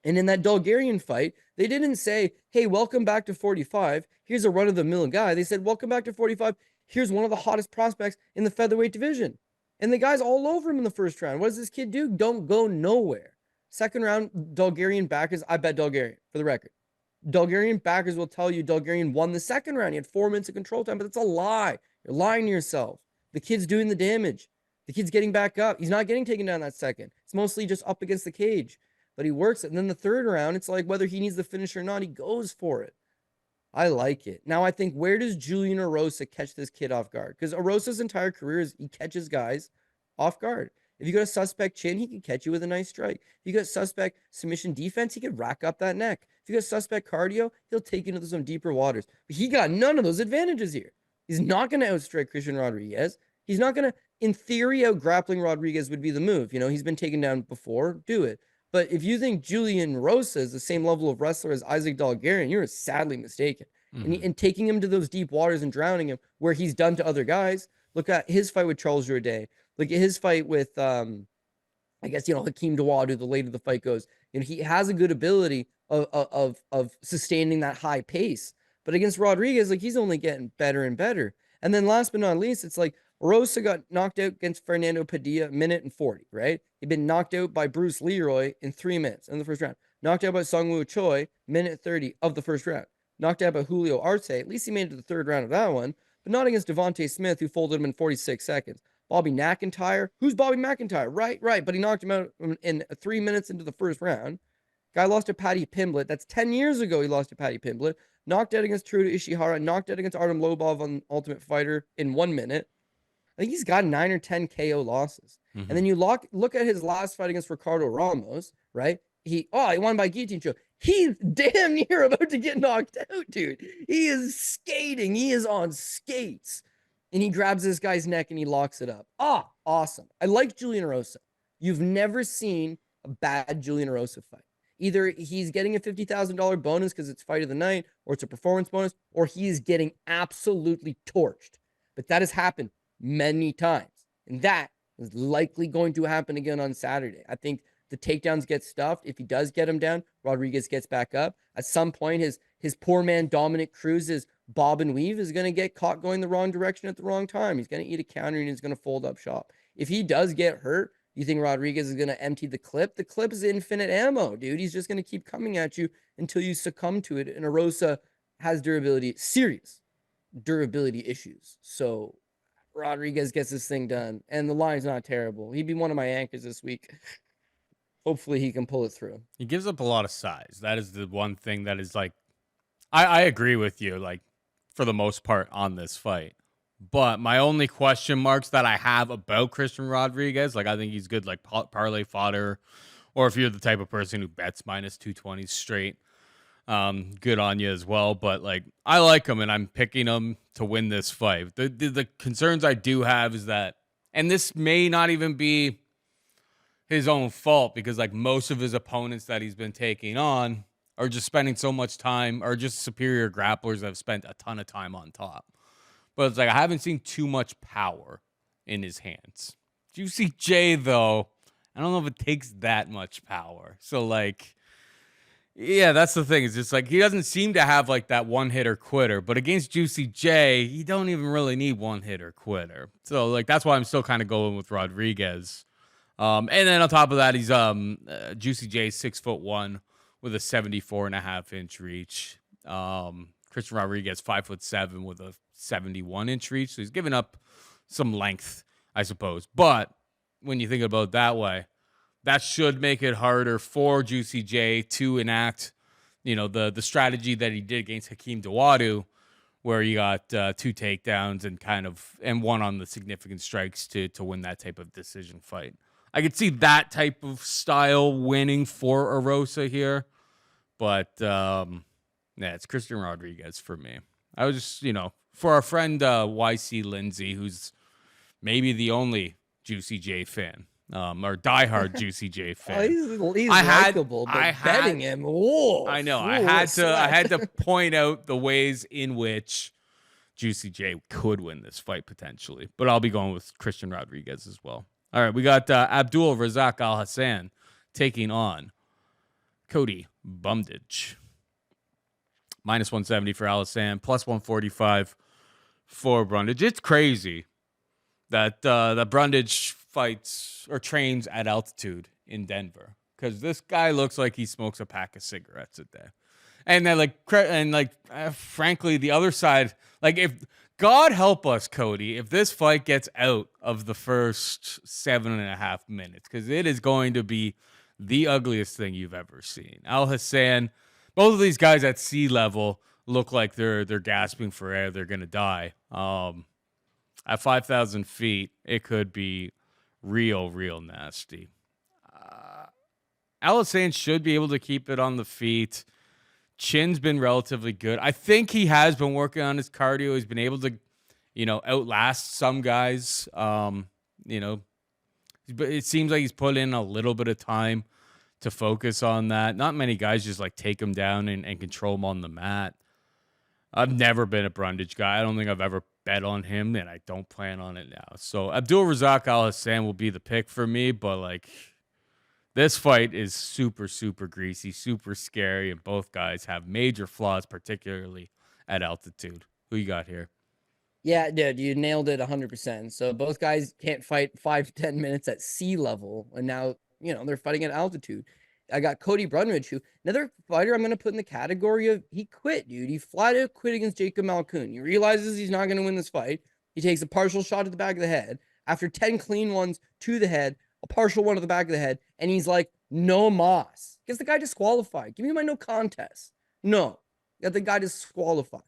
And in that Dalgarian fight, they didn't say, hey, welcome back to 45. Here's a run-of-the-mill guy. They said, welcome back to 45. Here's one of the hottest prospects in the featherweight division. And the guy's all over him in the first round. What does this kid do? Don't go nowhere. Second round, Dalgarian backers. I bet Dalgarian, for the record. Dalgarian backers will tell you Dalgarian won the second round. He had 4 minutes of control time, but that's a lie. You're lying to yourself. The kid's doing the damage. The kid's getting back up. He's not getting taken down that second. It's mostly just up against the cage. But he works it. And then the third round, it's like whether he needs the finish or not, he goes for it. I like it. Now, I think, where does Julian Erosa catch this kid off guard? Because Erosa's entire career is he catches guys off guard. If you got a suspect chin, he can catch you with a nice strike. If you got suspect submission defense, he could rack up that neck. If you got suspect cardio, he'll take you into some deeper waters. But he got none of those advantages here. He's not going to outstrike Christian Rodriguez. He's not going to, in theory, out grappling Rodriguez would be the move. He's been taken down before. Do it. But if you think Julian Erosa is the same level of wrestler as Isaac Dalgarian, you're sadly mistaken. Mm-hmm. And taking him to those deep waters and drowning him, where he's done to other guys. Look at his fight with Charles Jourdain. Look at his fight with, Hakeem Dawodu, the later the fight goes. He has a good ability of sustaining that high pace. But against Rodriguez, like, he's only getting better and better. And then last but not least, it's like Erosa got knocked out against Fernando Padilla, minute and 40, right? He'd been knocked out by Bruce Leroy in 3 minutes in the first round. Knocked out by Sungwoo Choi, minute 30 of the first round. Knocked out by Julio Arce. At least he made it to the third round of that one, but not against Devontae Smith, who folded him in 46 seconds. Bobby McIntyre. Who's Bobby McIntyre? Right. But he knocked him out in 3 minutes into the first round. Guy lost to Paddy Pimblett. That's 10 years ago he lost to Paddy Pimblett. Knocked out against Teruto Ishihara. Knocked out against Artem Lobov on Ultimate Fighter in 1 minute. I think he's got 9 or 10 KO losses. And then you look at his last fight against Ricardo Ramos, right? He won by guillotine choke. He's damn near about to get knocked out, dude. He is skating. He is on skates. And he grabs this guy's neck and he locks it up. Awesome. I like Julian Erosa. You've never seen a bad Julian Erosa fight. Either he's getting a $50,000 bonus because it's fight of the night, or it's a performance bonus, or he's getting absolutely torched. But that has happened many times. And that is likely going to happen again on Saturday. I think the takedowns get stuffed. If he does get him down, Rodriguez gets back up. At some point, his poor man Dominic Cruz's bob and weave is going to get caught going the wrong direction at the wrong time. He's going to eat a counter and he's going to fold up shop. If he does get hurt, you think Rodriguez is going to empty the clip? The clip is infinite ammo, dude. He's just going to keep coming at you until you succumb to it. And Erosa has serious durability issues. So Rodriguez gets this thing done. And the line's not terrible. He'd be one of my anchors this week. Hopefully he can pull it through. He gives up a lot of size. That is the one thing that is like, I agree with you, like, for the most part on this fight. But my only question marks that I have about Christian Rodriguez, like, I think he's good, like, parlay fodder, or if you're the type of person who bets minus 220 straight, good on you as well. But, like, I like him, and I'm picking him to win this fight. The concerns I do have is that, and this may not even be his own fault, because, like, most of his opponents that he's been taking on are just spending so much time, or just superior grapplers that have spent a ton of time on top. But it's like, I haven't seen too much power in his hands. Juicy J, though, I don't know if it takes that much power. So, like, yeah, that's the thing. It's just like, he doesn't seem to have, like, that one-hitter quitter. But against Juicy J, you don't even really need one-hitter quitter. So, like, that's why I'm still kind of going with Rodriguez. And then on top of that, he's Juicy J, 6'1", with a 74.5-inch reach. Christian Rodriguez, 5'7", with a 71-inch reach. So he's giving up some length, I suppose. But when you think about it that way, that should make it harder for Juicy J to enact, you know, the strategy that he did against Hakeem Dawodu, where he got 2 takedowns and one on the significant strikes to win that type of decision fight. I could see that type of style winning for Erosa here. But, it's Christian Rodriguez for me. I was just, for our friend YC Lindsay, who's maybe the only Juicy J fan, or diehard Juicy J fan. He's likable, but betting him, whoa. I know. I had to point out the ways in which Juicy J could win this fight potentially. But I'll be going with Christian Rodriguez as well. All right, we got Abdul Razak Alhassan taking on Cody Brundage. Minus 170 for Alhassan, plus 145 for Brundage. It's crazy that Brundage fights or trains at altitude in Denver, because this guy looks like he smokes a pack of cigarettes a day. And then frankly, the other side, like, if God help us, Cody, if this fight gets out of the first 7.5 minutes, because it is going to be the ugliest thing you've ever seen. Alhassan, both of these guys at sea level look like they're gasping for air. They're gonna die. At 5,000 feet, it could be real nasty. Alhassan should be able to keep it on the feet. Chin's been relatively good. I think he has been working on his cardio. He's been able to, outlast some guys. But it seems like he's put in a little bit of time to focus on that. Not many guys just like take him down and control him on the mat. I've never been a Brundage guy. I don't think I've ever bet on him, and I don't plan on it now. So Abdul Razak Alhassan will be the pick for me, but like, This fight is super, super greasy, super scary, and both guys have major flaws, particularly at altitude. Who you got here? Yeah, dude, you nailed it 100%. So both guys can't fight 5 to 10 minutes at sea level, and now they're fighting at altitude. I got Cody Brundage, who another fighter I'm going to put in the category of he quit, dude. He flat out quit against Jacob Malkoun. He realizes he's not going to win this fight. He takes a partial shot at the back of the head after 10 clean ones to the head, a partial one to the back of the head, and he's like, no mas. Gets the guy disqualified. Give me my no contest. No, got the guy disqualified.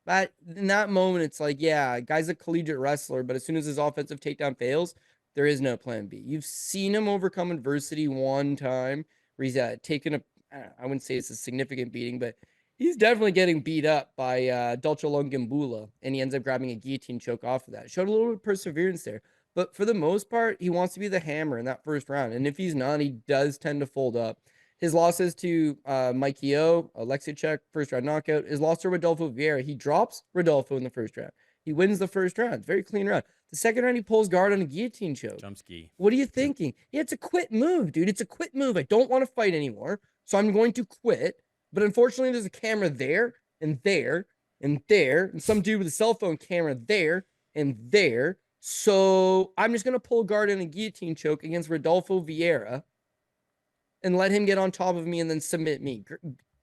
But in that moment, it's like, yeah, guy's a collegiate wrestler, but as soon as his offensive takedown fails, there is no plan B. You've seen him overcome adversity one time where he's taken I wouldn't say it's a significant beating, but he's definitely getting beat up by Dolce Longimbula, and he ends up grabbing a guillotine choke off of that. Showed a little bit of perseverance there. But for the most part, he wants to be the hammer in that first round. And if he's not, he does tend to fold up. His losses to Mikey Alexichek, first round knockout. His loss to Rodolfo Vieira, he drops Rodolfo in the first round. He wins the first round. Very clean round. The second round, he pulls guard on a guillotine choke. Jump ski. What are you thinking? Yeah, it's a quit move, dude. It's a quit move. I don't want to fight anymore, so I'm going to quit. But unfortunately, there's a camera there and there and there, and some dude with a cell phone camera there and there. So I'm just going to pull guard on a guillotine choke against Rodolfo Vieira and let him get on top of me and then submit me.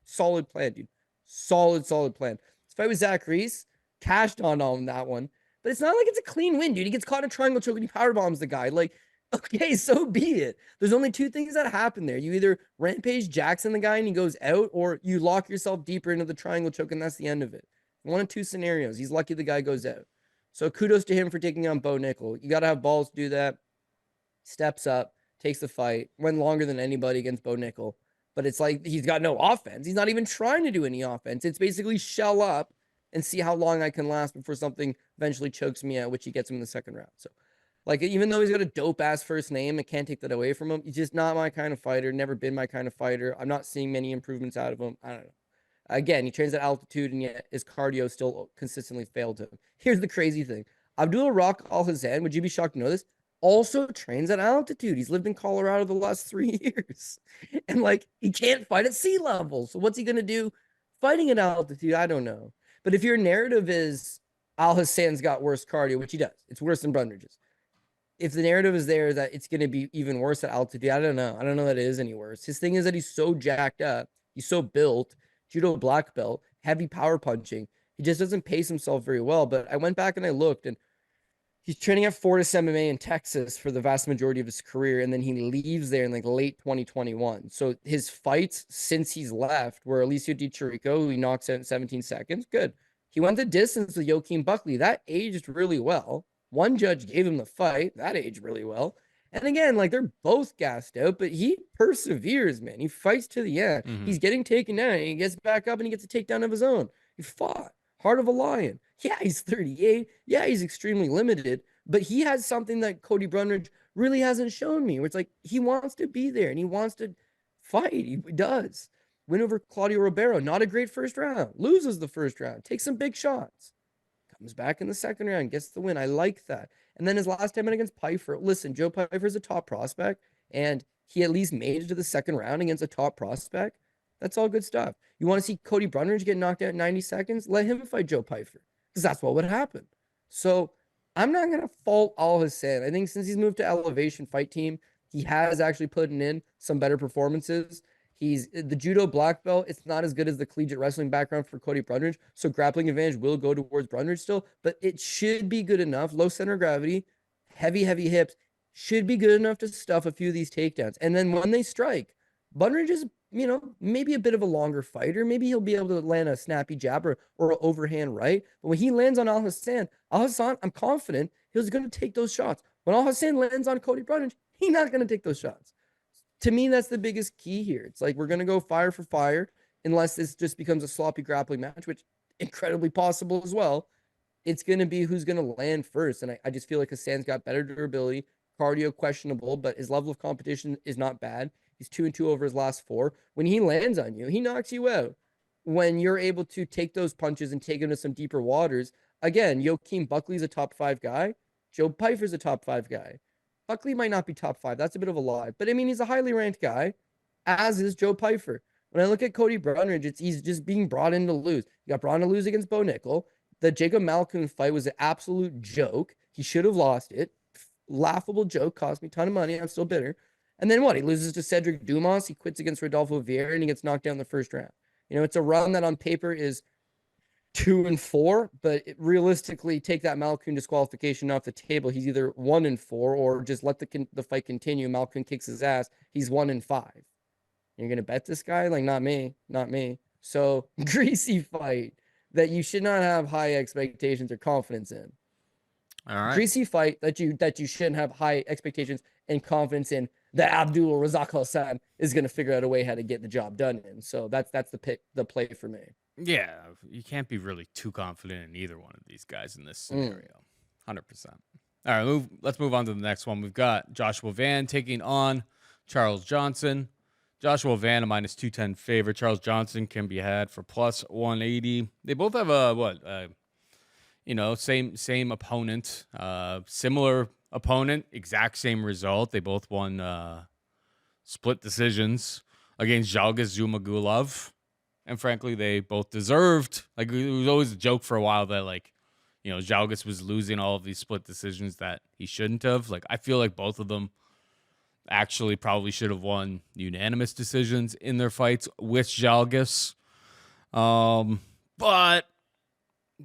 Solid plan, dude. Solid plan. This fight with Zach Reese, cashed on that one. But it's not like it's a clean win, dude. He gets caught in a triangle choke and he power bombs the guy. Like, okay, so be it. There's only two things that happen there. You either Rampage Jackson the guy and he goes out, or you lock yourself deeper into the triangle choke and that's the end of it. One of two scenarios. He's lucky the guy goes out. So kudos to him for taking on Bo Nickel. You got to have balls to do that. Steps up, takes the fight, went longer than anybody against Bo Nickel. But it's like he's got no offense. He's not even trying to do any offense. It's basically shell up and see how long I can last before something eventually chokes me out, which he gets him in the second round. So, like, even though he's got a dope-ass first name, I can't take that away from him. He's just not my kind of fighter, never been my kind of fighter. I'm not seeing many improvements out of him. I don't know. Again, he trains at altitude, and yet his cardio still consistently failed him. Here's the crazy thing. Abdul Alhassan, would you be shocked to know this, also trains at altitude. He's lived in Colorado the last 3 years. And, like, he can't fight at sea level. So what's he going to do fighting at altitude? I don't know. But if your narrative is Alhassan's got worse cardio, which he does, it's worse than Brundage's. If the narrative is there that it's going to be even worse at altitude, I don't know. I don't know that it is any worse. His thing is that he's so jacked up. He's so built. Judo black belt, heavy power punching. He just doesn't pace himself very well. But I went back and I looked, and he's training at Fortis MMA in Texas for the vast majority of his career. And then he leaves there in like late 2021. So his fights since he's left were Alicio Di Chirico, who he knocks out in 17 seconds. Good. He went the distance with Joaquin Buckley. That aged really well. One judge gave him the fight. That aged really well. And again, like, they're both gassed out, but he perseveres, man. He fights to the end. Mm-hmm. He's getting taken down, and he gets back up, and he gets a takedown of his own. He fought. Heart of a lion. Yeah, he's 38. Yeah, he's extremely limited, but he has something that Cody Brundage really hasn't shown me, where it's like he wants to be there, and he wants to fight. He does. Win over Claudio Ribeiro. Not a great first round. Loses the first round. Takes some big shots. Comes back in the second round. Gets the win. I like that. And then his last time against Pyfer. Listen, Joe Pyfer's a top prospect, and he at least made it to the second round against a top prospect. That's all good stuff. You want to see Cody Brundage get knocked out in 90 seconds? Let him fight Joe Pyfer, because that's what would happen. So I'm not going to fault Alhassan. I think since he's moved to Elevation Fight Team, he has actually put in some better performances. He's the judo black belt. It's not as good as the collegiate wrestling background for Cody Brundage. So grappling advantage will go towards Brundage still, but it should be good enough. Low center of gravity, heavy hips should be good enough to stuff a few of these takedowns. And then when they strike, Brundage is, maybe a bit of a longer fighter. Maybe he'll be able to land a snappy jab or an overhand right. But when he lands on Alhassan, I'm confident he's going to take those shots. When Alhassan lands on Cody Brundage, he's not going to take those shots. To me, that's the biggest key here. It's like we're going to go fire for fire unless this just becomes a sloppy grappling match, which incredibly possible as well. It's going to be who's going to land first. And I just feel like Hassan's got better durability, cardio questionable, but his level of competition is not bad. He's 2-2 over his last 4. When he lands on you, he knocks you out. When you're able to take those punches and take him to some deeper waters, again, Joaquin Buckley's a top 5 guy. Joe Pyfer's a top 5 guy. Buckley might not be top 5. That's a bit of a lie. But I mean, he's a highly ranked guy, as is Joe Pyfer. When I look at Cody Brundage, he's just being brought in to lose. You got brought in to lose against Bo Nickel. The Jacob Malkoun fight was an absolute joke. He should have lost it. Laughable joke. Cost me a ton of money. I'm still bitter. And then what? He loses to Cedric Dumas. He quits against Rodolfo Vieira, and he gets knocked down in the first round. It's a run that on paper is 2-4, but realistically, take that Malkoun disqualification off the table. He's either 1-4, or just let the fight continue. Malkoun kicks his ass. He's 1-5. You're gonna bet this guy? Like, not me. So greasy fight that you should not have high expectations or confidence in. All right. Greasy fight that you shouldn't have high expectations and confidence in. That Abdul or Razak Alhassan is gonna figure out a way how to get the job done in. So that's the play for me. Yeah, you can't be really too confident in either one of these guys in this scenario. 100%. All right, let's move on to the next one. We've got Joshua Van taking on Charles Johnson. Joshua Van, a -210 favorite. Charles Johnson can be had for +180. They both have same opponent, similar opponent, exact same result. They both won split decisions against Zhalgas Zhumagulov. And frankly, they both deserved. Like, it was always a joke for a while that, Zhalgas was losing all of these split decisions that he shouldn't have. Like, I feel like both of them actually probably should have won unanimous decisions in their fights with Zhalgas. But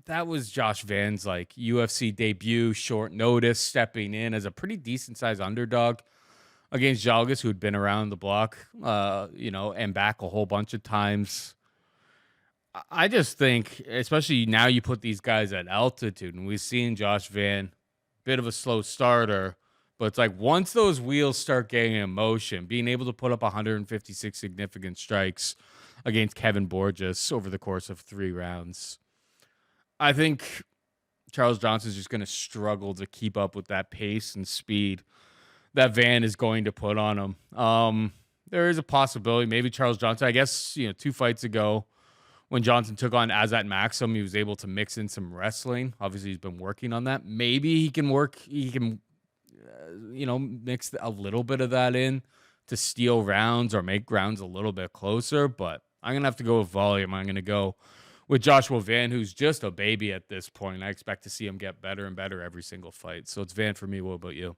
that was Josh Van's UFC debut, short notice, stepping in as a pretty decent sized underdog against Zhalgas, who had been around the block, and back a whole bunch of times. I just think, especially now you put these guys at altitude, and we've seen Josh Van, bit of a slow starter, but it's like once those wheels start getting in motion, being able to put up 156 significant strikes against Kevin Borges over the course of 3 rounds, I think Charles Johnson's just going to struggle to keep up with that pace and speed that Van is going to put on him. There is a possibility, maybe Charles Johnson, I guess, 2 fights ago, when Johnson took on Azat Maxim, he was able to mix in some wrestling. Obviously, he's been working on that. Maybe he can mix a little bit of that in to steal rounds or make rounds a little bit closer. But I'm going to have to go with volume. I'm going to go with Joshua Van, who's just a baby at this point. I expect to see him get better and better every single fight. So it's Van for me. What about you?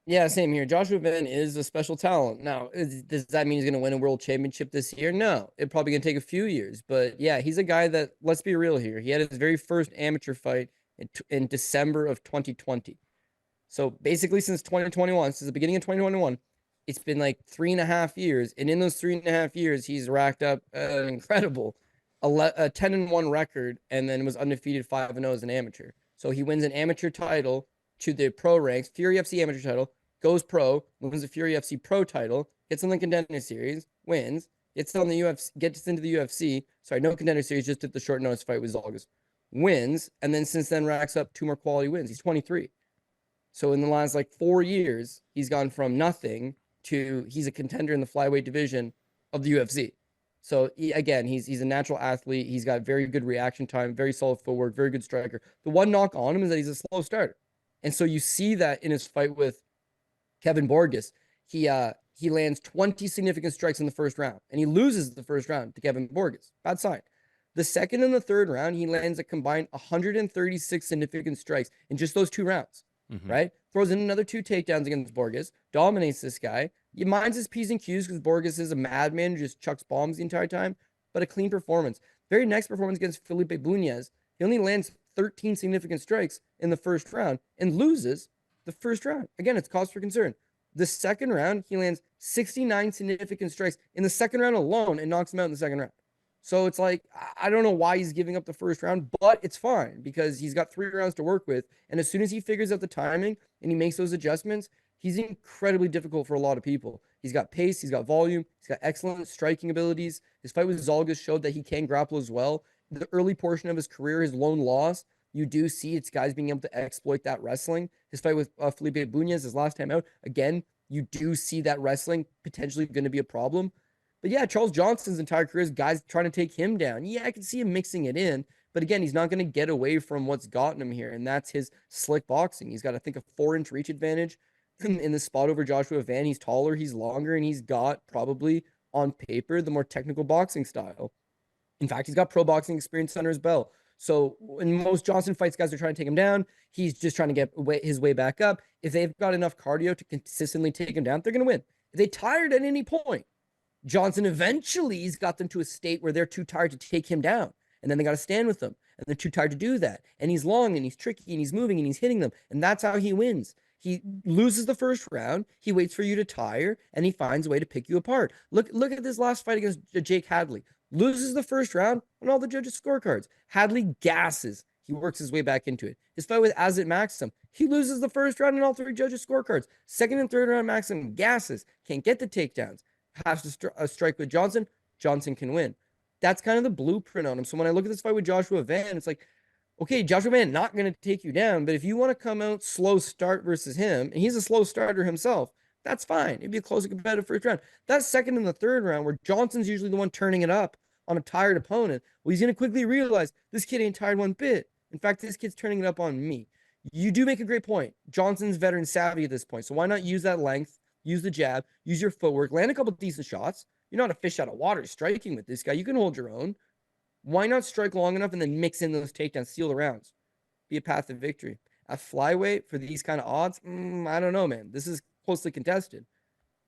Yeah, same here. Joshua Van is a special talent. Now, does that mean he's going to win a world championship this year? No, it's probably going to take a few years. But yeah, he's a guy that, let's be real here. He had his very first amateur fight in December of 2020. So basically since 2021, since the beginning of 2021, it's been like 3.5 years. And in those 3.5 years, he's racked up an incredible 10-1 record, and then was undefeated 5-0 as an amateur. So he wins an amateur title to the pro ranks, Fury FC amateur title, goes pro, wins the Fury FC pro title, gets on the contender series, wins, gets on the UFC, gets into the UFC. Sorry, no contender series, just did the short notice fight with Zhalgas, wins, and then since then racks up 2 more quality wins. He's 23. So in the last 4 years, he's gone from nothing to he's a contender in the flyweight division of the UFC. So again, he's a natural athlete. He's got very good reaction time, very solid footwork, very good striker. The one knock on him is that he's a slow starter. And so you see that in his fight with Kevin Borges. He lands 20 significant strikes in the first round, and he loses the first round to Kevin Borges. Bad sign. The second and the third round, he lands a combined 136 significant strikes in just those 2 rounds, right? Throws in another 2 takedowns against Borges, dominates this guy. He minds his P's and Q's because Borges is a madman who just chucks bombs the entire time, but a clean performance. Very next performance against Felipe Bunez, he only lands 13 significant strikes in the first round and loses the first round. Again, it's cause for concern. The second round, he lands 69 significant strikes in the second round alone and knocks him out in the second round. So it's like, I don't know why he's giving up the first round, but it's fine because he's got 3 rounds to work with. And as soon as he figures out the timing and he makes those adjustments, he's incredibly difficult for a lot of people. He's got pace, he's got volume, he's got excellent striking abilities. His fight with Zhalgas showed that he can grapple as well. The early portion of his career, his lone loss, you do see it's guys being able to exploit that wrestling. His fight with Felipe Bunez, his last time out, again, you do see that wrestling potentially going to be a problem. But yeah, Charles Johnson's entire career is guys trying to take him down. Yeah, I can see him mixing it in. But again, he's not going to get away from what's gotten him here, and that's his slick boxing. He's got, I think, a 4-inch reach advantage. in the spot over Joshua Van. He's taller, he's longer, and he's got probably on paper the more technical boxing style. In fact, he's got pro boxing experience under his belt. So in most Johnson fights, guys are trying to take him down. He's just trying to get his way back up. If they've got enough cardio to consistently take him down, they're going to win. If they tired at any point, Johnson eventually has got them to a state where they're too tired to take him down. And then they got to stand with them. And they're too tired to do that. And he's long and he's tricky and he's moving and he's hitting them. And that's how he wins. He loses the first round. He waits for you to tire and he finds a way to pick you apart. Look at this last fight against Jake Hadley. Loses the first round on all the judges' scorecards. Hadley gasses. He works his way back into it. His fight with Azit Maxim. He loses the first round on all three judges' scorecards. Second and third round, Maxim gasses. Can't get the takedowns. Has to strike with Johnson. Johnson can win. That's kind of the blueprint on him. So when I look at this fight with Joshua Van, it's like, okay, Joshua Van not going to take you down, but if you want to come out slow start versus him, and he's a slow starter himself, that's fine. It'd be a close and competitive first round. That second and the third round, where Johnson's usually the one turning it up on a tired opponent, well, he's going to quickly realize this kid ain't tired one bit. In fact, this kid's turning it up on me. You do make a great point. Johnson's veteran savvy at this point, so why not use that length, use the jab, use your footwork, land a couple decent shots. You're not a fish out of water striking with this guy. You can hold your own. Why not strike long enough and then mix in those takedowns, steal the rounds, be a path to victory? At flyweight for these kind of odds, I don't know, man. This is closely contested,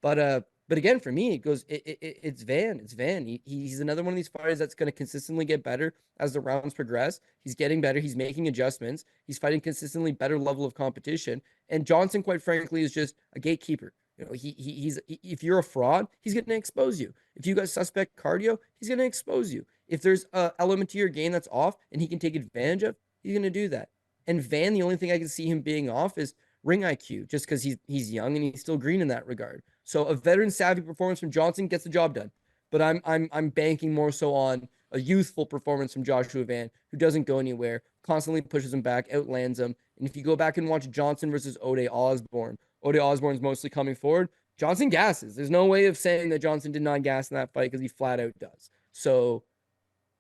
but again, for me, it's Van. It's Van. He's another one of these fighters that's going to consistently get better as the rounds progress. He's getting better. He's making adjustments. He's fighting consistently better level of competition. And Johnson, quite frankly, is just a gatekeeper. You know, he's if you're a fraud, he's going to expose you. If you got suspect cardio, he's going to expose you. If there's an element to your game that's off and he can take advantage of, he's going to do that. And Van, the only thing I can see him being off is ring IQ, just because he's young and he's still green in that regard. So a veteran savvy performance from Johnson gets the job done. But I'm banking more so on a youthful performance from Joshua Van, who doesn't go anywhere, constantly pushes him back, outlands him. And if you go back and watch Johnson versus Ode Osborne Osborne's mostly coming forward. Johnson gasses. There's no way of saying that Johnson did not gas in that fight because he flat out does. So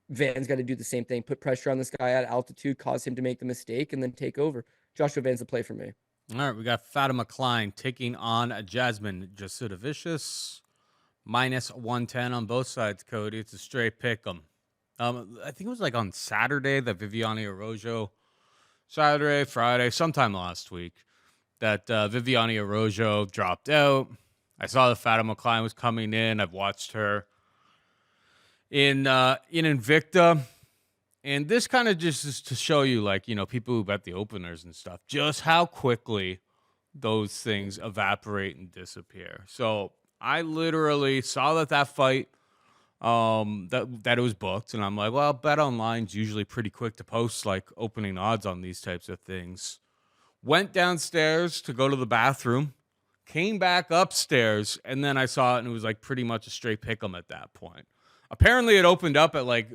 Van's got to do the same thing, put pressure on this guy at altitude, cause him to make the mistake, and then take over. Joshua Van's the play for me. All right, we got Fatima Kline taking on Jasmine. Jasudavicius minus 110 on both sides, Cody. It's a straight pick 'em. I think it was like on Saturday that Viviane Araújo, Saturday, Friday, sometime last week, that Viviane Araújo dropped out. I saw that Fatima Kline was coming in. I've watched her in Invicta. And this kind of just is to show you, like, you know, people who bet the openers and stuff, just how quickly those things evaporate and disappear. So I literally saw that fight, that it was booked. And I'm like, well, Bet Online's usually pretty quick to post, like, opening odds on these types of things. Went downstairs to go to the bathroom, came back upstairs, and then I saw it, and it was like pretty much a straight pick 'em at that point. Apparently, it opened up at like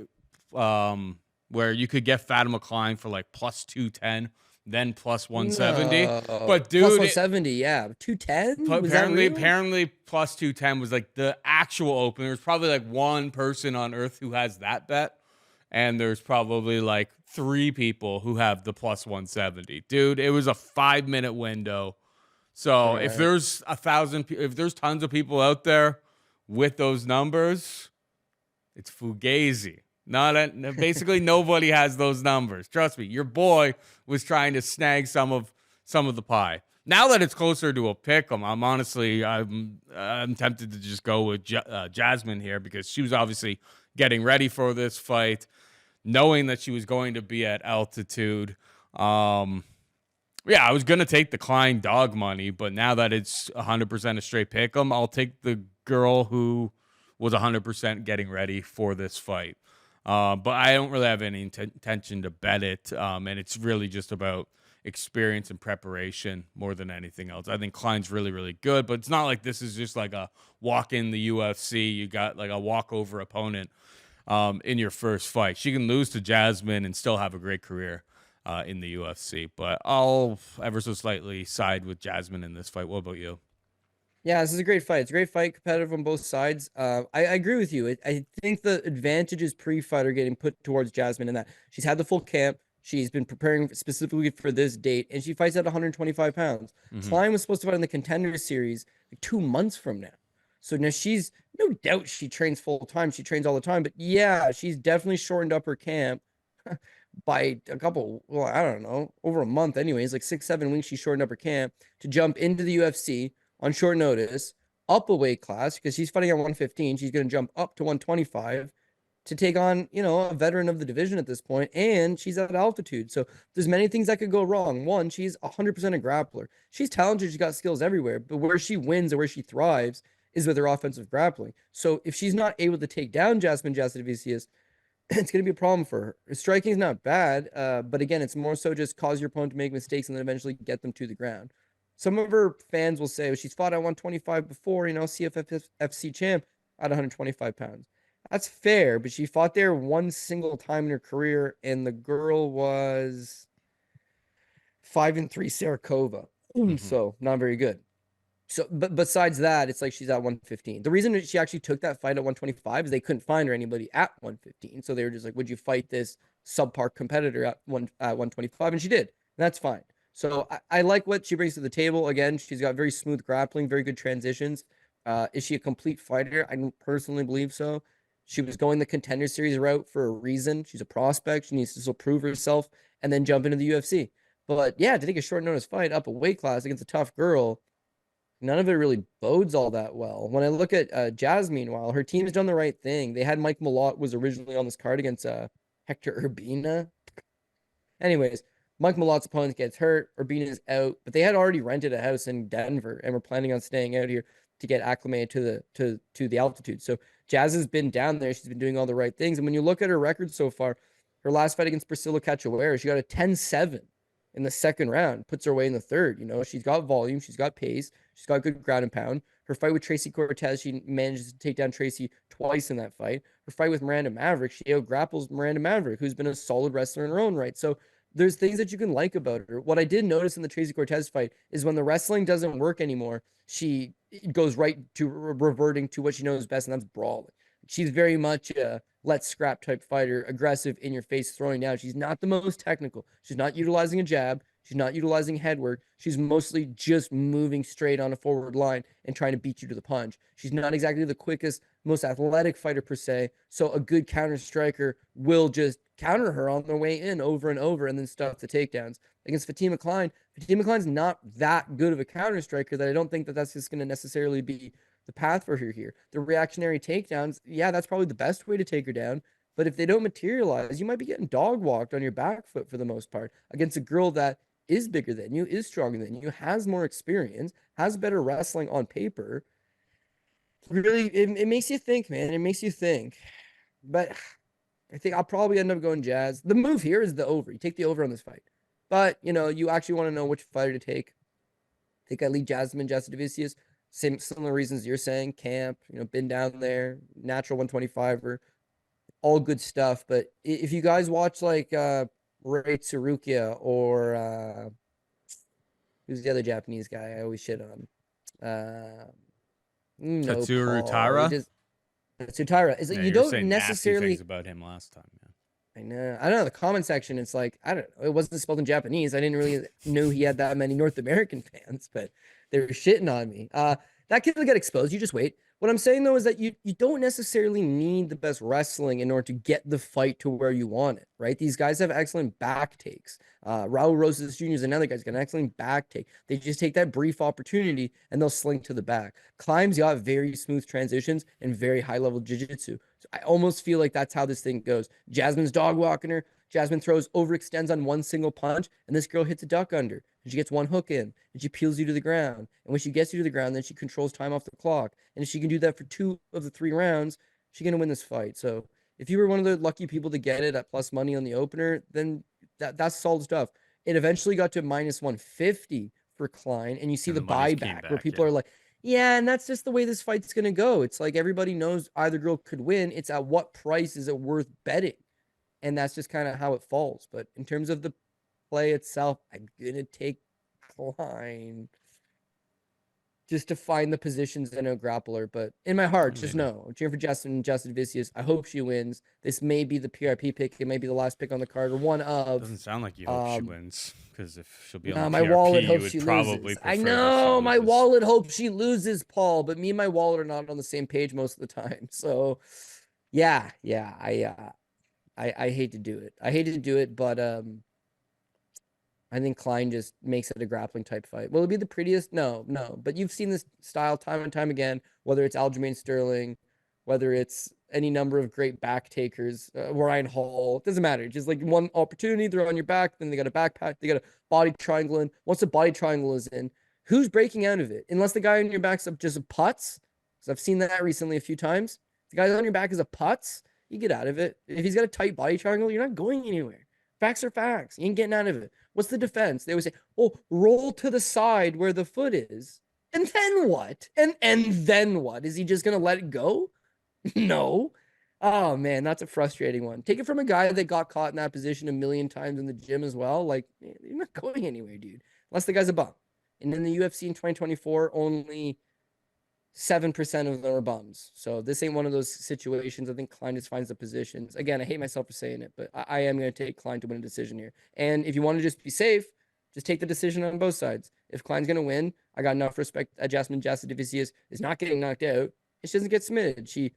where you could get Fatima Kline for like plus 210, then plus 170. No. But dude, plus 170, yeah, 210. Apparently, plus 210 was like the actual opener. There's probably like one person on earth who has that bet. And there's probably like 3 people who have the plus 170. Dude, it was a 5-minute window. So if there's if there's tons of people out there with those numbers, it's fugazi. Basically nobody has those numbers. Trust me, your boy was trying to snag some of the pie. Now that it's closer to a pick 'em, I'm tempted to just go with Jasmine here because she was obviously getting ready for this fight, knowing that she was going to be at altitude. I was going to take the Kline dog money, but now that it's 100% a straight pick 'em, I'll take the girl who was 100% getting ready for this fight. But I don't really have any intention to bet it, and it's really just about experience and preparation more than anything else. I think Kline's really, really good, but it's not like this is just like a walk in the UFC. You got like a walkover opponent in your first fight. She can lose to Jasmine and still have a great career in the UFC. But I'll ever so slightly side with Jasmine in this fight. What about you? Yeah, this is a great fight. It's a great fight, competitive on both sides. I agree with you. I think the advantage is pre-fight are getting put towards Jasmine in that she's had the full camp. She's been preparing specifically for this date, and she fights at 125 pounds. Mm-hmm. Kline was supposed to fight in the Contender Series like 2 months from now. So now she's, no doubt she trains full time. She trains all the time. But yeah, she's definitely shortened up her camp by a couple, well, I don't know, over a month anyways, like 6-7 weeks. She shortened up her camp to jump into the UFC on short notice, up a weight class, because she's fighting at 115. She's going to jump up to 125 to take on, a veteran of the division at this point, and she's at altitude. So there's many things that could go wrong. One, she's 100% a grappler. She's talented. She's got skills everywhere, but where she wins or where she thrives is with her offensive grappling. So if she's not able to take down Jasmine Jasudavicius, it's going to be a problem for her. Her striking is not bad, but again, it's more so just cause your opponent to make mistakes and then eventually get them to the ground. Some of her fans will say, well, she's fought at 125 before, CFFC champ at 125 pounds. That's fair, but she fought there one single time in her career, and the girl was 5-3 Salikhov. So not very good. So, but besides that, it's like she's at 115. The reason that she actually took that fight at 125 is they couldn't find her anybody at 115. So they were just like, would you fight this subpar competitor at 125? And she did. And that's fine. So I like what she brings to the table. Again, she's got very smooth grappling, very good transitions. Is she a complete fighter? I don't personally believe so. She was going the Contender Series route for a reason. She's a prospect. She needs to still prove herself and then jump into the UFC. But yeah, to take a short notice fight up a weight class against a tough girl, none of it really bodes all that well. When I look at Jasmine, meanwhile, her team has done the right thing. They had Mike Malott was originally on this card against Hector Urbina. Anyways, Mike Malott's opponent gets hurt. Urbina's out, but they had already rented a house in Denver and were planning on staying out here to get acclimated to the altitude. So Jazz has been down there. She's been doing all the right things. And when you look at her record so far, her last fight against Priscilla Cachoeira, she got a 10-7 in the second round, puts her away in the third. She's got volume, she's got pace, she's got good ground and pound. Her fight with Tracy Cortez, she manages to take down Tracy twice in that fight. Her fight with Miranda Maverick, she out-grapples Miranda Maverick, who's been a solid wrestler in her own right. So there's things that you can like about her. What I did notice in the Tracy Cortez fight is when the wrestling doesn't work anymore, she goes right to reverting to what she knows best, and that's brawling. She's very much a let's scrap type fighter, aggressive, in your face, throwing down. She's not the most technical. She's not utilizing a jab. She's not utilizing head work. She's mostly just moving straight on a forward line and trying to beat you to the punch. She's not exactly the quickest, most athletic fighter per se. So a good counter striker will just counter her on their way in over and over and then stuff the takedowns. Against Fatima Kline, Fatima Kline's not that good of a counter striker that I don't think that that's just going to necessarily be the path for her here. The reactionary takedowns, yeah, that's probably the best way to take her down. But if they don't materialize, you might be getting dog walked on your back foot for the most part against a girl that is bigger than you, is stronger than you, has more experience, has better wrestling on paper. Really, it makes you think, man. It makes you think. But I think I'll probably end up going Jazz. The move here is the over. You take the over on this fight. But, you actually want to know which fighter to take. I think I lead Jasmine Jasudavicius. Similar reasons you're saying. Camp, been down there. Natural 125er. All good stuff. But if you guys watch, like, Ray Tsurukia or who's the other Japanese guy I always shit on? Tatsuro Taira? Taira. Is Yeah, you don't necessarily things about him last time. Yeah. I know. I don't know. The comment section, it's like, I don't know. It wasn't spelled in Japanese. I didn't really know he had that many North American fans, but they were shitting on me. That kid will get exposed. You just wait. What I'm saying, though, is that you don't necessarily need the best wrestling in order to get the fight to where you want it, right? These guys have excellent back takes. Raul Rosas Jr. is another guy's got an excellent back take. They just take that brief opportunity and they'll slink to the back. Kline's got very smooth transitions and very high-level jiu-jitsu. So I almost feel like that's how this thing goes. Jasmine's dog walking her. Jasmine throws, overextends on one single punch, and this girl hits a duck under. And she gets one hook in, and she peels you to the ground. And when she gets you to the ground, then she controls time off the clock. And if she can do that for 2 of the 3 rounds, she's going to win this fight. So if you were one of the lucky people to get it at plus money on the opener, then that's solid stuff. It eventually got to minus 150 for Kline, and you see the buyback where people are like, yeah, and that's just the way this fight's going to go. It's like everybody knows either girl could win. It's at what price is it worth betting? And that's just kind of how it falls. But in terms of the play itself, I'm going to take Kline. just to find the positions and a grappler. But in my heart, just Maybe. know, I'm cheering for Jasmine Jasudavicius. I hope she wins. This may be the PRP pick. It may be the last pick on the card, or one of. Doesn't sound like you hope she wins, because if she'll be on Nah, the my wallet PRP, you hopes would she probably loses. I prefer that she know my loses. wallet hopes she loses, Paul, but me and my wallet are not on the same page most of the time. So, yeah, I hate to do it. I hate to do it, but I think Kline just makes it a grappling type fight. Will it be the prettiest? No. But you've seen this style time and time again, whether it's Aljamain Sterling, whether it's any number of great back takers, Ryan Hall. It doesn't matter. Just like one opportunity, they're on your back, then they got a backpack, they got a body triangle in. Once the body triangle is in, who's breaking out of it? Unless the guy on your back's just a putz, because I've seen that recently a few times. The guy on your back is a putz, you get out of it. If he's got a tight body triangle, you're not going anywhere. Facts are facts. You ain't getting out of it. What's the defense? They always say, "Oh, roll to the side where the foot is." And then what? And then what? Is he just gonna let it go? No. Oh man, that's a frustrating one. Take it from a guy that got caught in that position a million times in the gym as well. Like, man, you're not going anywhere, dude. Unless the guy's a bum. And in the UFC in 2024, only 7% of them are bums. So this ain't one of those situations. I think Kline just finds the positions. Again, I hate myself for saying it, but I am going to take Kline to win a decision here. And if you want to just be safe, just take the decision on both sides. If Kline's going to win, I got enough respect. Jasmine Jasudavicius is not getting knocked out. She doesn't get submitted. She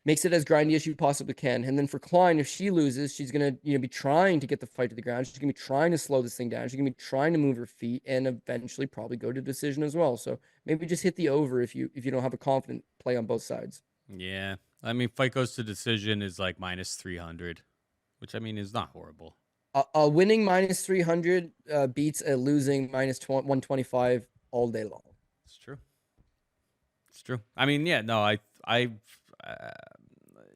makes it as grindy as she possibly can. And then for Kline, if she loses, she's gonna be trying to get the fight to the ground. She's gonna be trying to slow this thing down. She's gonna be trying to move her feet and eventually probably go to decision as well. So maybe just hit the over if you don't have a confident play on both sides. Yeah, I mean, fight goes to decision is like -300, which I mean is not horrible. A winning -300 beats a losing -125 all day long. It's true. It's true. I mean, yeah, no,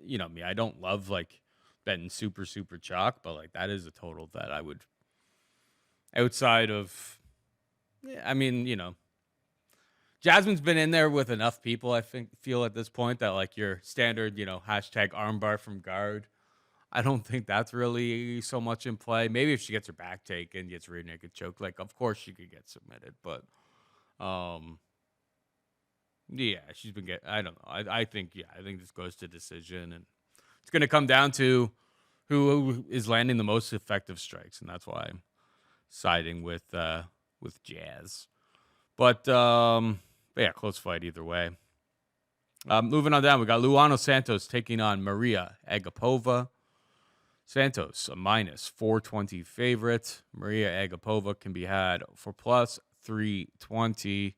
you know me, I don't love like betting super chalk, but like that is a total that I would, outside of, I mean, Jasmine's been in there with enough people, I feel at this point, that like your standard, hashtag armbar from guard, I don't think that's really so much in play. Maybe if she gets her back taken, gets rear naked choke, like of course she could get submitted, but yeah, she's been getting, I don't know. I think this goes to decision, and it's going to come down to who is landing the most effective strikes, and that's why I'm siding with Jazz. But yeah, close fight either way. Moving on down, we got Luana Santos taking on Mariya Agapova. Santos, a -420 favorite. Mariya Agapova can be had for +320.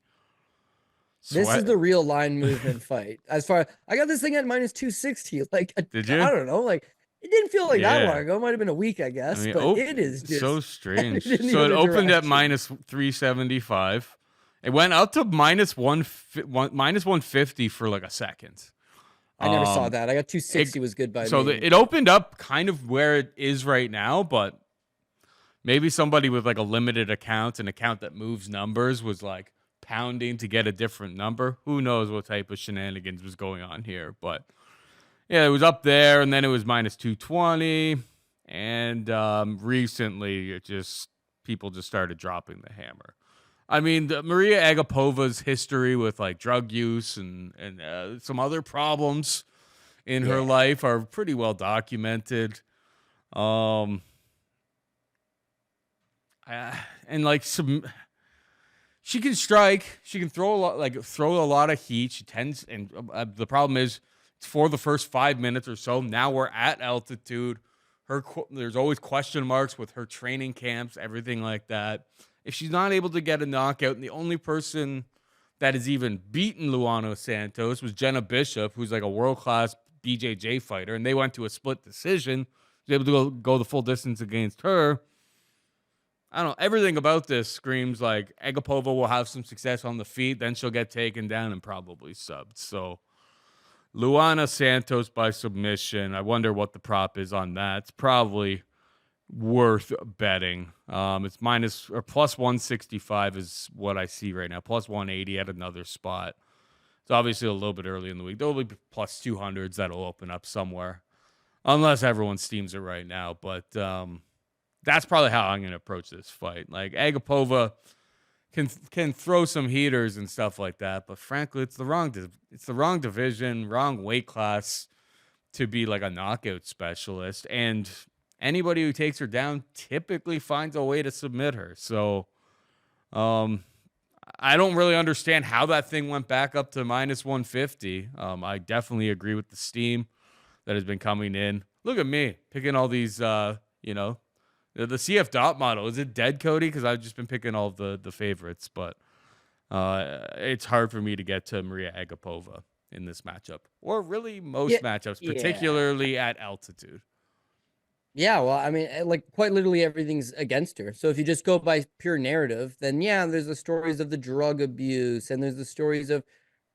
This is the real line movement fight. As far I got this thing at -260. Like, did you? I don't know. Like, it didn't feel like that long ago. It might have been a week, I guess. I mean, but it is just so strange. So it opened at -375. It went up to -150 for like a second. I never saw that. I got 260 was good by me. So it opened up kind of where it is right now, but maybe somebody with like a limited account, an account that moves numbers, was like pounding to get a different number. Who knows what type of shenanigans was going on here, but yeah, it was up there, and then it was -220, and recently people just started dropping the hammer. I mean, Mariya Agapova's history with like drug use and some other problems in her life are pretty well documented. And like she can strike, she can throw a lot of heat. She tends, and the problem is, it's for the first 5 minutes or so. Now we're at altitude. There's always question marks with her training camps, everything like that. If she's not able to get a knockout, and the only person that has even beaten Luana Santos was Jenna Bishop, who's like a world-class BJJ fighter, and they went to a split decision. She was able to go the full distance against her. I don't know. Everything about this screams like Agapova will have some success on the feet, then she'll get taken down and probably subbed. So Luana Santos by submission. I wonder what the prop is on that. It's probably worth betting. It's +165 is what I see right now. +180 at another spot. It's obviously a little bit early in the week. There will be +200s that'll open up somewhere, unless everyone steams it right now. But that's probably how I'm going to approach this fight. Like, Agapova can throw some heaters and stuff like that. But frankly, it's the wrong division, wrong weight class to be like a knockout specialist. And anybody who takes her down typically finds a way to submit her. So um, I don't really understand how that thing went back up to minus 150. I definitely agree with the steam that has been coming in. Look at me picking all these, the CF dot model. Is it dead, Cody? Because I've just been picking all the favorites, but it's hard for me to get to Mariya Agapova in this matchup, or really most matchups, particularly at altitude. Yeah, well, I mean, like quite literally everything's against her. So if you just go by pure narrative, then yeah, there's the stories of the drug abuse, and there's the stories of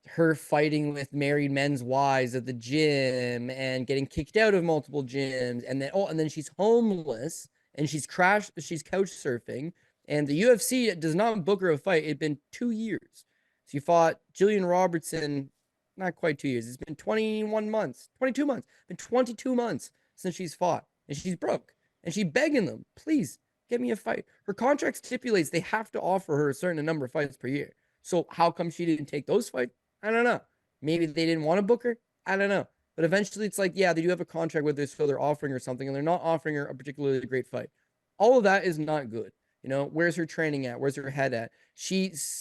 her fighting with married men's wives at the gym and getting kicked out of multiple gyms, and then she's homeless and she's couch surfing, and the UFC does not book her a fight. It's been 2 years. She fought Julian Robertson, not quite 2 years. It's been 21 months, 22 months. It's been 22 months since she's fought. And she's broke. And she's begging them, please, get me a fight. Her contract stipulates they have to offer her a certain number of fights per year. So how come she didn't take those fights? I don't know. Maybe they didn't want to book her. I don't know. But eventually it's like, yeah, they do have a contract with her, so they're offering her something, and they're not offering her a particularly great fight. All of that is not good. You know, where's her training at? Where's her head at?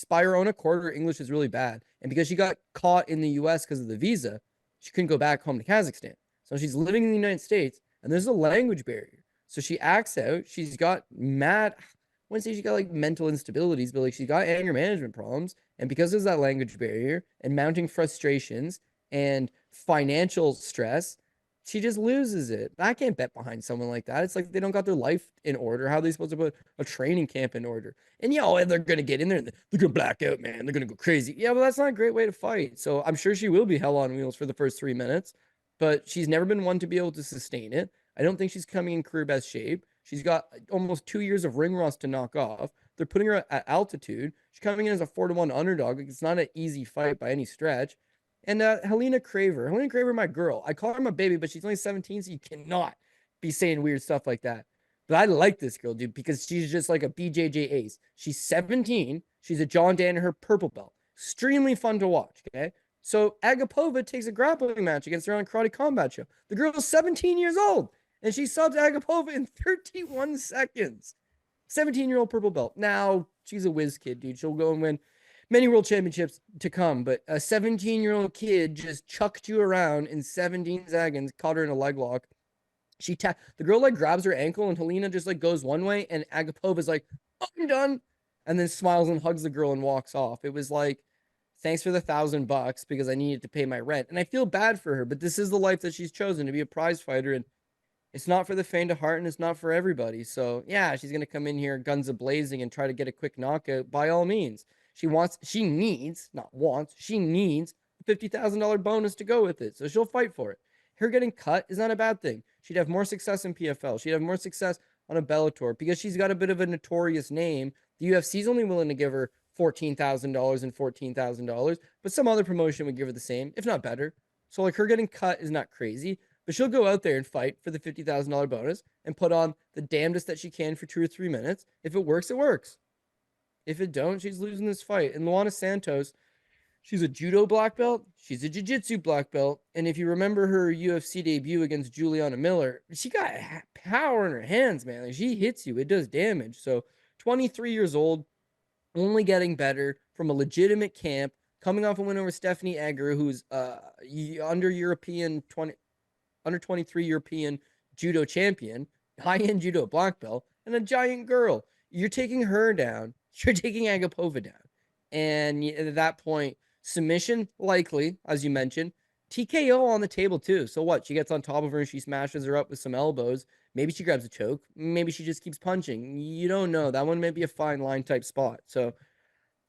By her own accord, her English is really bad. And because she got caught in the US because of the visa, she couldn't go back home to Kazakhstan. So she's living in the United States, and there's a language barrier. So she acts out. She's got I wouldn't say she got like mental instabilities, but like she's got anger management problems. And because there's that language barrier and mounting frustrations and financial stress, she just loses it. I can't bet behind someone like that. It's like they don't got their life in order. How are they supposed to put a training camp in order? And yeah, they're going to get in there and they're going to black out, man. They're going to go crazy. Yeah, but that's not a great way to fight. So I'm sure she will be hell on wheels for the first 3 minutes, but she's never been one to be able to sustain it. I don't think she's coming in career best shape. She's got almost 2 years of ring rust to knock off. They're putting her at altitude. She's coming in as a 4-1 underdog. It's not an easy fight by any stretch. And Helena Craver, my girl. I call her my baby, but she's only 17, so you cannot be saying weird stuff like that. But I like this girl, dude, because she's just like a BJJ ace. She's 17. She's a John Danaher purple belt. Extremely fun to watch, okay? So Agapova takes a grappling match against her on a karate combat show. The girl's 17 years old, and she subs Agapova in 31 seconds. 17-year-old purple belt. Now, she's a whiz kid, dude. She'll go and win many world championships to come, but a 17-year-old kid just chucked you around in 17 seconds, caught her in a leg lock. The girl like grabs her ankle, and Helena just like goes one way, and Agapova's like, oh, I'm done, and then smiles and hugs the girl and walks off. It was like, thanks for the $1,000 because I needed to pay my rent. And I feel bad for her, but this is the life that she's chosen, to be a prize fighter, and it's not for the faint of heart, and it's not for everybody. So yeah, she's going to come in here guns a-blazing and try to get a quick knockout by all means. She needs a $50,000 bonus to go with it. So she'll fight for it. Her getting cut is not a bad thing. She'd have more success in PFL. She'd have more success on a Bellator because she's got a bit of a notorious name. The UFC's only willing to give her $14,000 and $14,000, but some other promotion would give her the same, if not better. So like her getting cut is not crazy, but she'll go out there and fight for the $50,000 bonus and put on the damnedest that she can for 2 or 3 minutes. If it works, it works. If it don't, she's losing this fight. And Luana Santos, she's a judo black belt. She's a jiu-jitsu black belt. And if you remember her UFC debut against Juliana Miller, she got power in her hands, man. Like, she hits you. It does damage. So 23 years old, only getting better from a legitimate camp, coming off a win over Stephanie Egger, who's under 23 European judo champion, high-end judo black belt, and a giant girl. You're taking her down. You're taking Agapova down. And at that point, submission likely, as you mentioned. TKO on the table too. So what? She gets on top of her and she smashes her up with some elbows. Maybe she grabs a choke. Maybe she just keeps punching. You don't know. That one may be a fine line type spot. So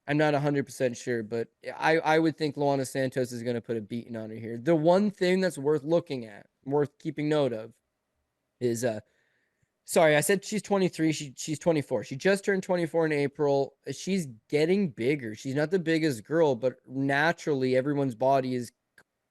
I'm not 100% sure, but I would think Luana Santos is going to put a beating on her here. The one thing that's worth looking at, worth keeping note of, is sorry, I said she's 23. She's 24. She just turned 24 in April. She's getting bigger. She's not the biggest girl, but naturally everyone's body is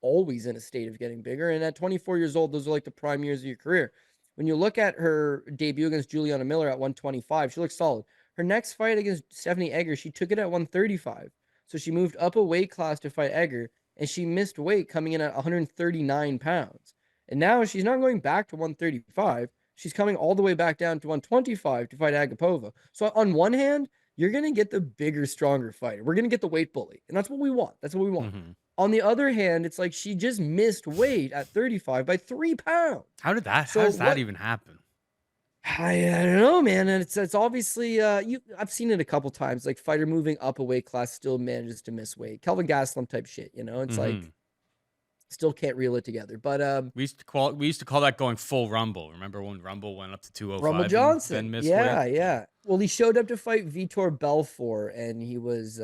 always in a state of getting bigger. And at 24 years old, those are like the prime years of your career. When you look at her debut against Juliana Miller at 125, she looks solid. Her next fight against Stephanie Egger, she took it at 135. So she moved up a weight class to fight Egger, and she missed weight coming in at 139 pounds. And now she's not going back to 135. She's coming all the way back down to 125 to fight Agapova. So on one hand, you're going to get the bigger, stronger fighter. We're going to get the weight bully. And that's what we want. That's what we want. Mm-hmm. On the other hand, it's like she just missed weight at 35 by 3 pounds. How does that even happen? I don't know, man. And it's obviously I've seen it a couple times. Like fighter moving up a weight class still manages to miss weight. Kelvin Gastelum type shit, you know? It's like still can't reel it together. But we used to call that going full Rumble. Remember when Rumble went up to 205? Rumble Johnson. And missed yeah, weight? yeah. Well, he showed up to fight Vitor Belfort, and he was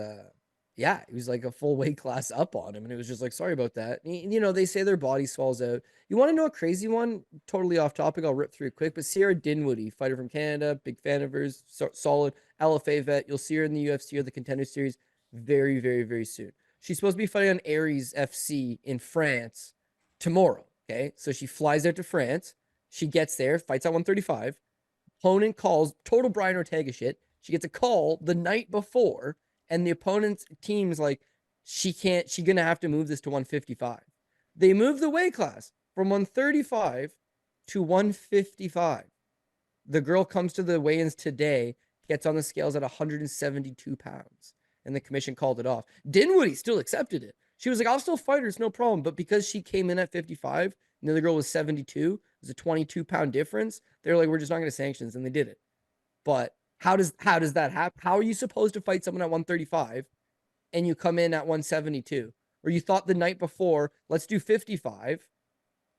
he was like a full weight class up on him, and it was just like, sorry about that. You know, they say their body swells out. You want to know a crazy one? Totally off topic. I'll rip through it quick. But Sierra Dinwoody, fighter from Canada, big fan of hers, solid LFA vet. You'll see her in the UFC or the Contender Series very, very, very soon. She's supposed to be fighting on Aries FC in France tomorrow. Okay, so she flies out to France. She gets there, fights at 135. Opponent calls, total Brian Ortega shit. She gets a call the night before, and the opponent's team's like, she's gonna have to move this to 155. They move the weight class from 135 to 155. The girl comes to the weigh-ins today, gets on the scales at 172 pounds, and the commission called it off. Dinwoody still accepted it. She was like, I'll still fight her, it's no problem. But because she came in at 55, and the other girl was 72, there's a 22-pound difference. They're like, we're just not going to sanctions, and they did it. But how does that happen? How are you supposed to fight someone at 135 and you come in at 172? Or you thought the night before, let's do 55,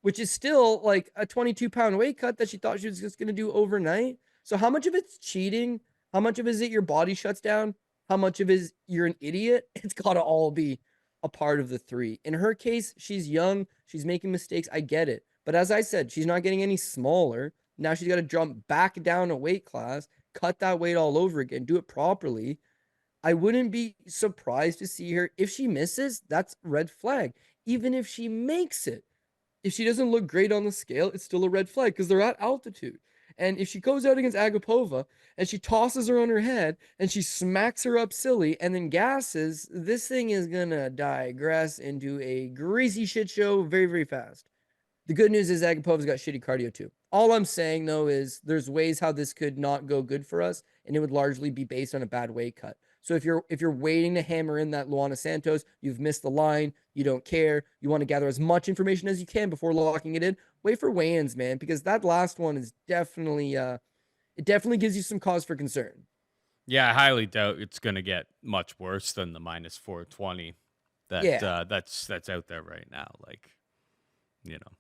which is still like a 22-pound weight cut that she thought she was just going to do overnight. So how much of it's cheating? How much of it is it your body shuts down? How much of it is you're an idiot? It's got to all be a part of the three. In her case, she's young. She's making mistakes. I get it. But as I said, she's not getting any smaller. Now she's got to jump back down a weight class, cut that weight all over again, do it properly. I wouldn't be surprised to see her. If she misses, that's red flag. Even if she makes it, if she doesn't look great on the scale, it's still a red flag because they're at altitude. And if she goes out against Agapova and she tosses her on her head and she smacks her up silly and then gasses, this thing is going to digress into a greasy shit show very, very fast. The good news is Agapova's got shitty cardio too. All I'm saying, though, is there's ways how this could not go good for us, and it would largely be based on a bad weight cut. So if you're waiting to hammer in that Luana Santos, you've missed the line, you don't care, you want to gather as much information as you can before locking it in, wait for weigh-ins, man, because that last one is definitely it definitely gives you some cause for concern. Yeah, I highly doubt it's going to get much worse than the minus 420 that's out there right now. Like, you know,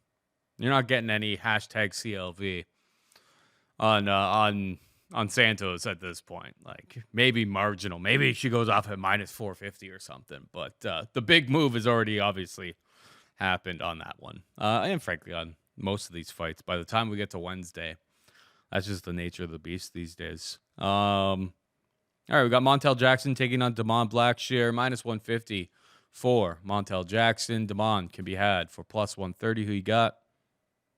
you're not getting any hashtag CLV on Santos at this point. Like, maybe marginal. Maybe she goes off at minus 450 or something. But the big move has already obviously happened on that one. And frankly, on most of these fights. By the time we get to Wednesday, that's just the nature of the beast these days. All right, we got Montel Jackson taking on Damon Blackshear, minus 150 for Montel Jackson. Damon can be had for plus 130. Who you got?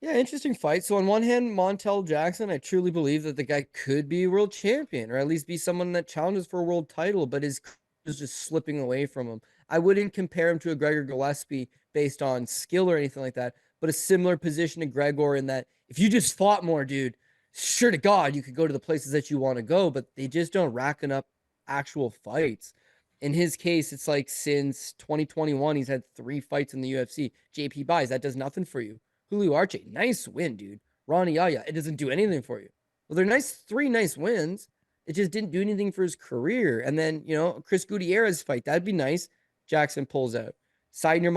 Yeah, interesting fight. So on one hand, Montel Jackson, I truly believe that the guy could be a world champion, or at least be someone that challenges for a world title, but is just slipping away from him. I wouldn't compare him to a Gregor Gillespie based on skill or anything like that, but a similar position to Gregor in that if you just fought more, dude, sure to God, you could go to the places that you want to go, but they just don't racking up actual fights. In his case, it's like since 2021, he's had 3 fights in the UFC. JP buys, that does nothing for you. Julio Arce, nice win, dude. Ronnie Yaya, it doesn't do anything for you. Well, they're 3 nice wins. It just didn't do anything for his career. And then, you know, Chris Gutierrez fight, that'd be nice. Jackson pulls out. Saidnir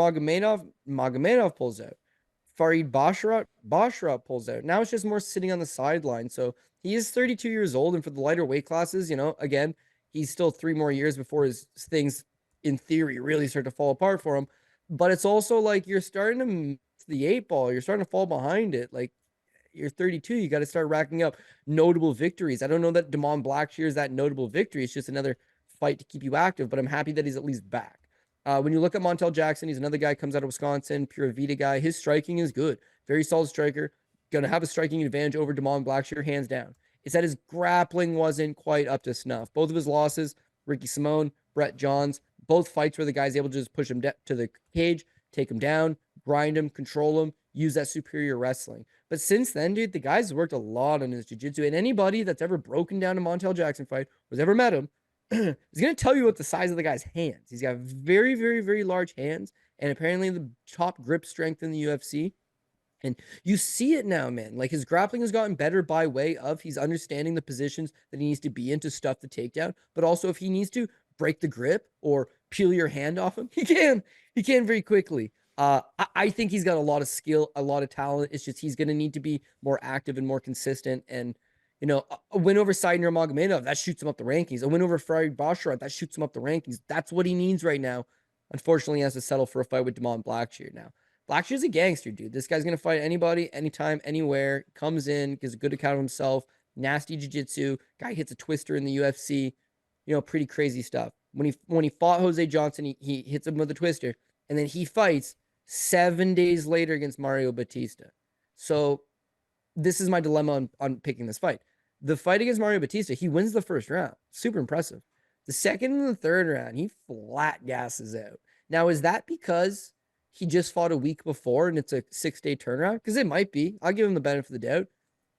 Magomedov pulls out. Farid Basharat pulls out. Now it's just more sitting on the sideline. So he is 32 years old, and for the lighter weight classes, you know, again, he's still 3 more years before his things, in theory, really start to fall apart for him. But it's also like you're starting to miss the 8 ball. You're starting to fall behind it. Like, you're 32. You got to start racking up notable victories. I don't know that Damon Blackshear is that notable victory. It's just another fight to keep you active, but I'm happy that he's at least back. When you look at Montel Jackson, he's another guy comes out of Wisconsin, Pura Vida guy. His striking is good. Very solid striker. Going to have a striking advantage over Damon Blackshear, hands down. It's that his grappling wasn't quite up to snuff. Both of his losses, Ricky Simone, Brett Johns, both fights where the guy's able to just push him to the cage, take him down, grind him, control him, use that superior wrestling. But since then, dude, the guy's worked a lot on his jiu-jitsu. And anybody that's ever broken down a Montel Jackson fight, who's ever met him, is going to tell you what the size of the guy's hands. He's got very, very, very large hands, and apparently the top grip strength in the UFC. And you see it now, man. Like, his grappling has gotten better by way of he's understanding the positions that he needs to be in to stuff the takedown. But also, if he needs to break the grip or peel your hand off him, he can. He can very quickly. I think he's got a lot of skill, a lot of talent. It's just he's going to need to be more active and more consistent. And, you know, a win over Saidnur Magomedov, that shoots him up the rankings. A win over Farid Basharat, that shoots him up the rankings. That's what he needs right now. Unfortunately, he has to settle for a fight with Damon Blackshear now. Blackshear's a gangster, dude. This guy's going to fight anybody, anytime, anywhere. Comes in, gives a good account of himself. Nasty jiu-jitsu. Guy hits a twister in the UFC. You know, pretty crazy stuff. When he fought Jose Johnson, he hits him with a twister. And then he fights 7 days later against Mario Batista. So this is my dilemma on picking this fight. The fight against Mario Batista, he wins the first round. Super impressive. The second and the third round, he flat gasses out. Now, is that because he just fought a week before and it's a 6-day turnaround? Because it might be. I'll give him the benefit of the doubt.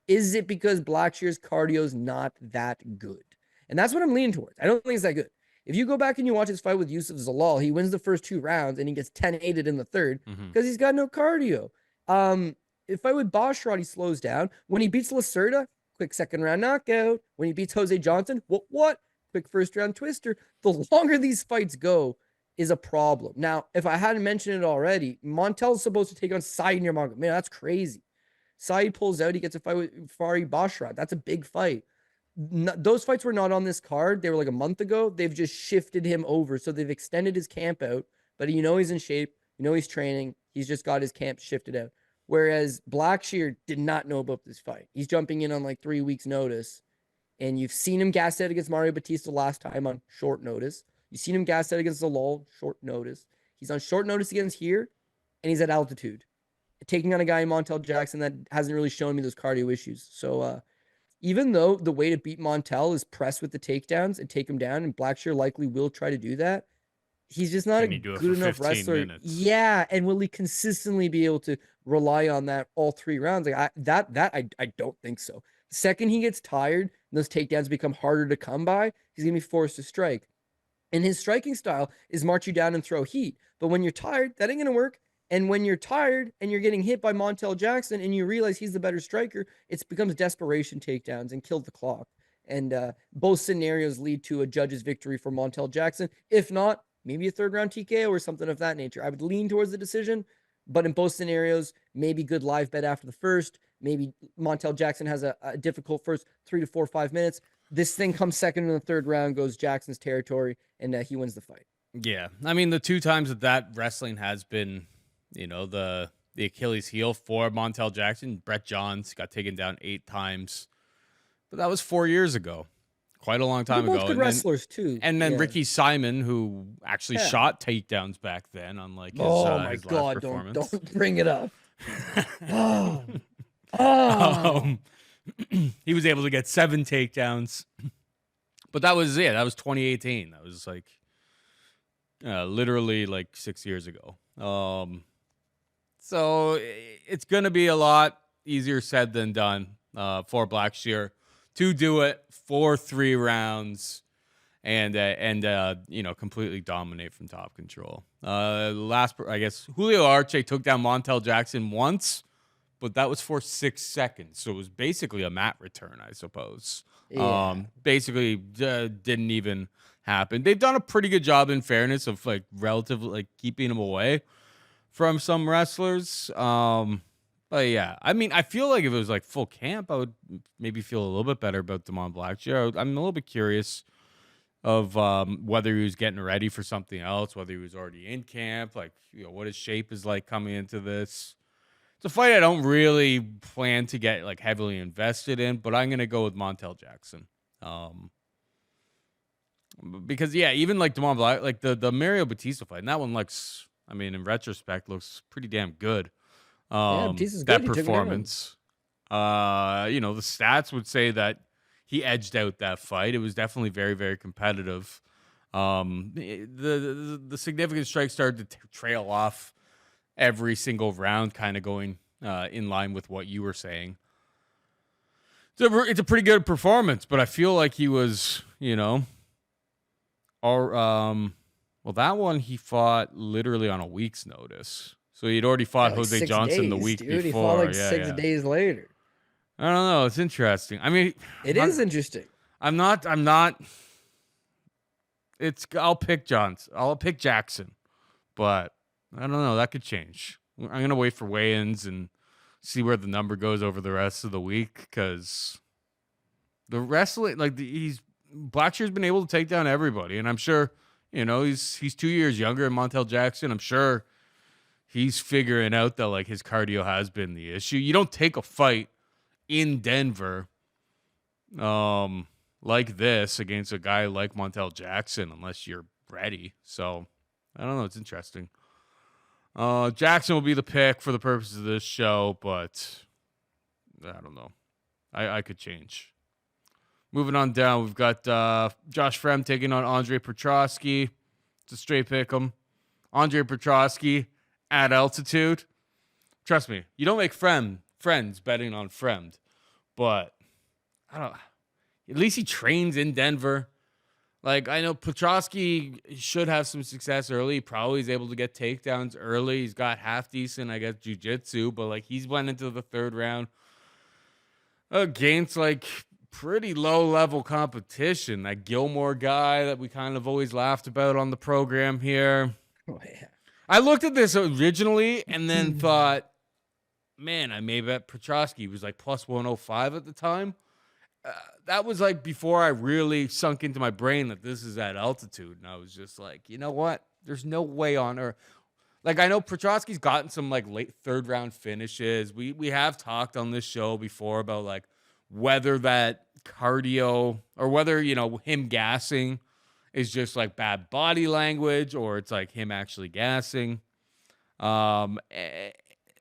Is it because Blackshear's cardio is not that good? And that's what I'm leaning towards. I don't think it's that good. If you go back and you watch his fight with Yusuf Zalal, he wins the first 2 rounds and he gets 10-8'd in the third because he's got no cardio. If fight with Basharat, he slows down. When he beats Lacerda, quick second round knockout. When he beats Jose Johnson, what? Quick first round twister. The longer these fights go is a problem. Now, if I hadn't mentioned it already, Montel's supposed to take on Saidnur Magomedov. Man, that's crazy. Said pulls out. He gets a fight with Farid Basharat. That's a big fight. Those fights were not on this card. They were like a month ago. They've just shifted him over. So they've extended his camp out, but you know he's in shape. You know he's training. He's just got his camp shifted out. Whereas Blackshear did not know about this fight. He's jumping in on like 3 weeks notice. And you've seen him gas out against Mario Batista last time on short notice. You've seen him gas out against Zalal, short notice. He's on short notice against here, and he's at altitude. Taking on a guy in Montel Jackson that hasn't really shown me those cardio issues. So even though the way to beat Montel is press with the takedowns and take him down, and Blackshear likely will try to do that, he's just not a good enough wrestler. Minutes. Yeah, and will he consistently be able to rely on that all 3 rounds? Like I don't think so. The second he gets tired and those takedowns become harder to come by, he's gonna be forced to strike. And his striking style is march you down and throw heat. But when you're tired, that ain't gonna work. And when you're tired and you're getting hit by Montel Jackson and you realize he's the better striker, it becomes desperation takedowns and kill the clock. And both scenarios lead to a judge's victory for Montel Jackson. If not, maybe a 3rd round TKO or something of that nature. I would lean towards the decision, but in both scenarios, maybe good live bet after the first. Maybe Montel Jackson has a difficult first 3 to 4 or 5 minutes. This thing comes second in the 3rd round, goes Jackson's territory, and he wins the fight. Yeah. I mean, the 2 times that wrestling has been, you know, the Achilles heel for Montel Jackson, Brett Johns got taken down 8 times. But that was 4 years ago. Quite a long time ago. Both good wrestlers, too. And then Ricky Simon, who actually shot takedowns back then, unlike his, my his God, last performance. Don't bring it up. He was able to get 7 takedowns. But that was 2018. That was like literally like 6 years ago. So it's going to be a lot easier said than done for Blackshear to do it for 3 rounds and completely dominate from top control. I guess Julio Arce took down Montel Jackson once, but that was for 6 seconds. So it was basically a mat return, I suppose. Yeah. Basically didn't even happen. They've done a pretty good job, in fairness, of like relatively like keeping him away from some wrestlers. But yeah, I mean, I feel like if it was like full camp, I would maybe feel a little bit better about Damon Blackshear. I'm a little bit curious of whether he was getting ready for something else, whether he was already in camp, like, you know, what his shape is like coming into this. It's a fight I don't really plan to get like heavily invested in, but I'm gonna go with Montel Jackson. Because even like Damon Black, like the Mario Batista fight, and that one looks, I mean, in retrospect, looks pretty damn good. Batista's that good. performance. The stats would say that he edged out that fight. It was definitely very, very competitive. The significant strikes started to trail off every single round, kind of going in line with what you were saying. It's a pretty good performance, but I feel like he was, well, that one he fought literally on a week's notice. So he'd already fought like Jose 6 Johnson the days, week dude. before. He fought like yeah, 6 days later. I don't know. It's interesting. I mean, It is interesting. I'm not. I'll pick Jackson, but I don't know. That could change. I'm gonna wait for weigh-ins and see where the number goes over the rest of the week, because the wrestling, Blackshear's been able to take down everybody, and I'm sure, he's 2 years younger than Montel Jackson. I'm sure he's figuring out that his cardio has been the issue. You don't take a fight in Denver, like this against a guy like Montel Jackson unless you're ready. So I don't know. It's interesting. Jackson will be the pick for the purposes of this show, but I don't know. I could change. Moving on down, we've got Josh Fremd taking on Andre Petroski. It's a straight pick 'em. Andre Petroski at altitude. Trust me, you don't make friends betting on Fremd, but I don't. At least he trains in Denver. I know Petroski should have some success early. He probably is able to get takedowns early. He's got half decent, I guess, jiu-jitsu, but he's went into the third round against pretty low-level competition. That Gilmore guy that we kind of always laughed about on the program here. Oh, yeah. I looked at this originally and then thought, man, I may bet Petroski was plus 105 at the time. That was before I really sunk into my brain that this is at altitude. And I was just you know what? There's no way on earth. I know Petroski's gotten some late third round finishes. We have talked on this show before about whether that cardio or whether, him gassing is just bad body language or it's him actually gassing. And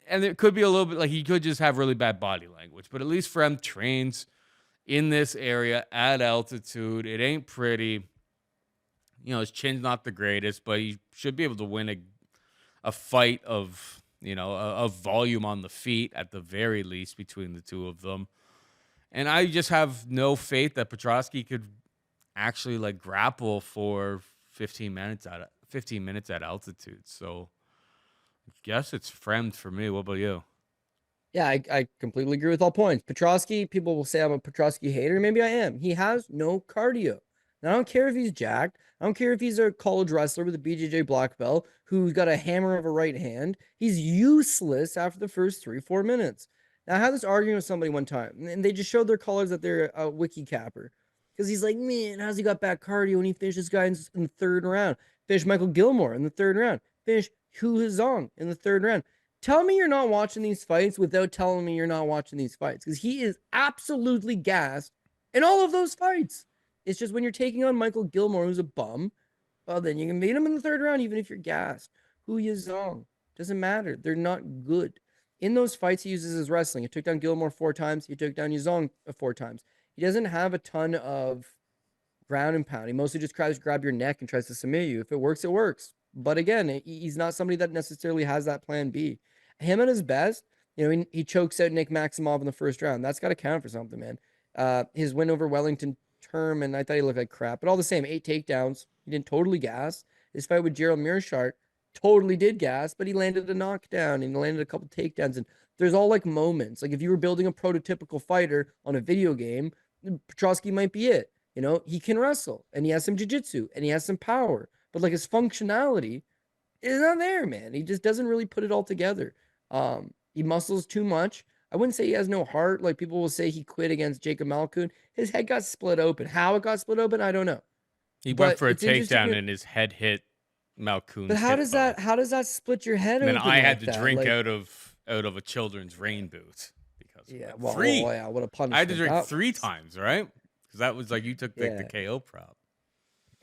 it could be a little bit he could just have really bad body language, but at least Fremd trains in this area at altitude. It ain't pretty. His chin's not the greatest, but he should be able to win a fight of volume on the feet at the very least between the two of them. And I just have no faith that Petroski could actually grapple for 15 minutes at altitude. So I guess it's Fremd for me. What about you? Yeah, I completely agree with all points. Petroski, people will say I'm a Petroski hater. Maybe I am. He has no cardio. And I don't care if he's jacked. I don't care if he's a college wrestler with a BJJ black belt who's got a hammer of a right hand. He's useless after the first 3-4 minutes. Now, I had this argument with somebody one time, and they just showed their colors that they're a wiki capper. Because he's like, man, how's he got back cardio when he finished this guy in the third round? Finished Michael Gilmore in the third round. Finished Hu Zhang in the third round. Tell me you're not watching these fights without telling me you're not watching these fights. Because he is absolutely gassed in all of those fights. It's just when you're taking on Michael Gilmore, who's a bum, well, then you can beat him in the third round, even if you're gassed. Hu Zhang. Doesn't matter. They're not good. In those fights, he uses his wrestling. He took down Gilmore 4 times. He took down Zhang 4 times. He doesn't have a ton of ground and pound. He mostly just tries to grab your neck and tries to submit you. If it works, it works. But again, he's not somebody that necessarily has that plan B. Him at his best, he chokes out Nick Maximov in the first round. That's got to count for something, man. His win over Wellington Term, and I thought he looked like crap. But all the same, 8 takedowns. He didn't totally gas. His fight with Gerald Mearshart totally did gas, but he landed a knockdown and he landed a couple takedowns. And there's all moments. If you were building a prototypical fighter on a video game, Petroski might be it. He can wrestle and he has some jiu-jitsu and he has some power, but his functionality is not there, man. He just doesn't really put it all together. He muscles too much. I wouldn't say he has no heart. People will say he quit against Jacob Malkoun. His head got split open. How it got split open, I don't know. He went for a takedown and his head hit Malkoun's. But how does that split your head open? And then I had to drink out of a children's rain boot because what a punishment. I had to drink 3 times, right? Because that was you took the KO prop.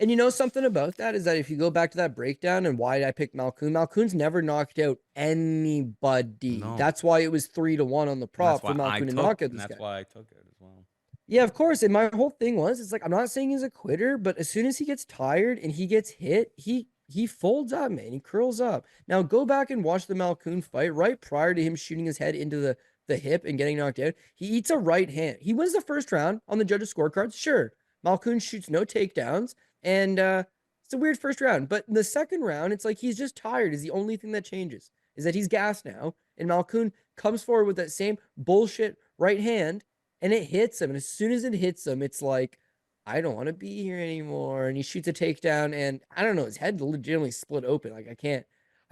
And you know something about that is that if you go back to that breakdown and why I picked Malkoun's never knocked out anybody. No. That's why it was 3-1 on the prop for Malkoun to knock out this guy. That's why I took it as well. Yeah, of course. And my whole thing was, it's like I'm not saying he's a quitter, but as soon as he gets tired and he gets hit, he folds up, man. He curls up. Now go back and watch the Malkoun fight. Right prior to him shooting his head into the hip and getting knocked out, he eats a right hand. He wins the first round on the judges' scorecards. Sure, Malkoun shoots no takedowns, and it's a weird first round. But in the second round, it's like he's just tired. Is the only thing that changes is that he's gassed now, and Malkoun comes forward with that same bullshit right hand and it hits him. And as soon as it hits him, it's like, I don't want to be here anymore. And he shoots a takedown, and I don't know, his head legitimately split open. Like I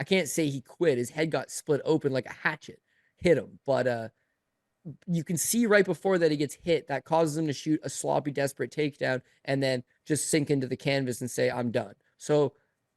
can't say he quit. His head got split open like a hatchet hit him. But you can see right before that he gets hit, that causes him to shoot a sloppy, desperate takedown and then just sink into the canvas and say, I'm done. So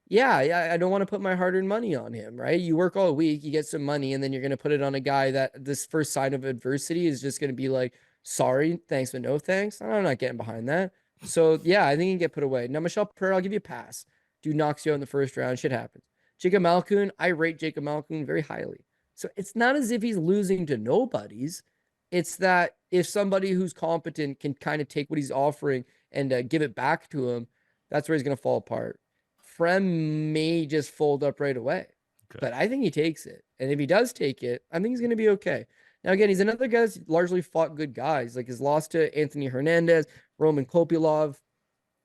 yeah, I don't want to put my hard-earned money on him, right? You work all week, you get some money, and then you're going to put it on a guy that this first sign of adversity is just going to be like, sorry, thanks, but no thanks. I'm not getting behind that. So yeah, I think he can get put away. Now, Michelle Pereira, I'll give you a pass. Dude knocks you out in the first round. Shit happens. Jacob Malkoun, I rate Jacob Malkoun very highly. So it's not as if he's losing to nobodies. It's that if somebody who's competent can kind of take what he's offering and give it back to him, that's where he's going to fall apart. Fremd may just fold up right away, but I think he takes it. And if he does take it, I think he's going to be okay. Now, again, he's another guy that's largely fought good guys. Like his loss to Anthony Hernandez, Roman Kopylov.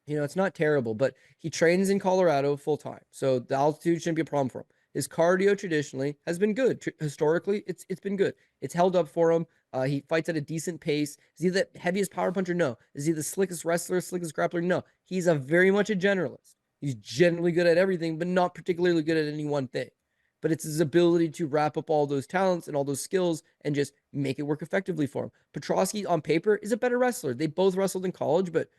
You know, it's not terrible, but he trains in Colorado full time. So the altitude shouldn't be a problem for him. His cardio traditionally has been good. Historically, it's been good. It's held up for him. He fights at a decent pace. Is he the heaviest power puncher? No. Is he the slickest wrestler, slickest grappler? No. He's very much a generalist. He's generally good at everything, but not particularly good at any one thing. But it's his ability to wrap up all those talents and all those skills and just make it work effectively for him. Petroski, on paper, is a better wrestler. They both wrestled in college, but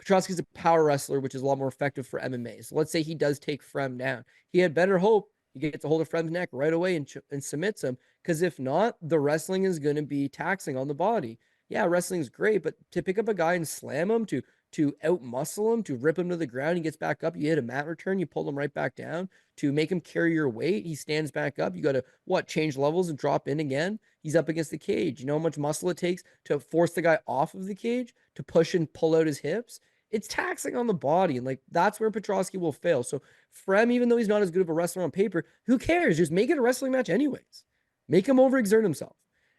Petroski's a power wrestler, which is a lot more effective for MMA. So let's say he does take Fremd down. He had better hope he gets a hold of Fremd's neck right away and submits him, because if not, the wrestling is going to be taxing on the body. Yeah, wrestling is great, but to pick up a guy and slam him, to out-muscle him, to rip him to the ground, he gets back up, you hit a mat return, you pull him right back down, to make him carry your weight, he stands back up, you got to, change levels and drop in again? He's up against the cage. You know how much muscle it takes to force the guy off of the cage, to push and pull out his hips? It's taxing on the body, and like that's where Petroski will fail. So Fremd, even though he's not as good of a wrestler on paper, who cares? Just make it a wrestling match anyways. Make him overexert himself.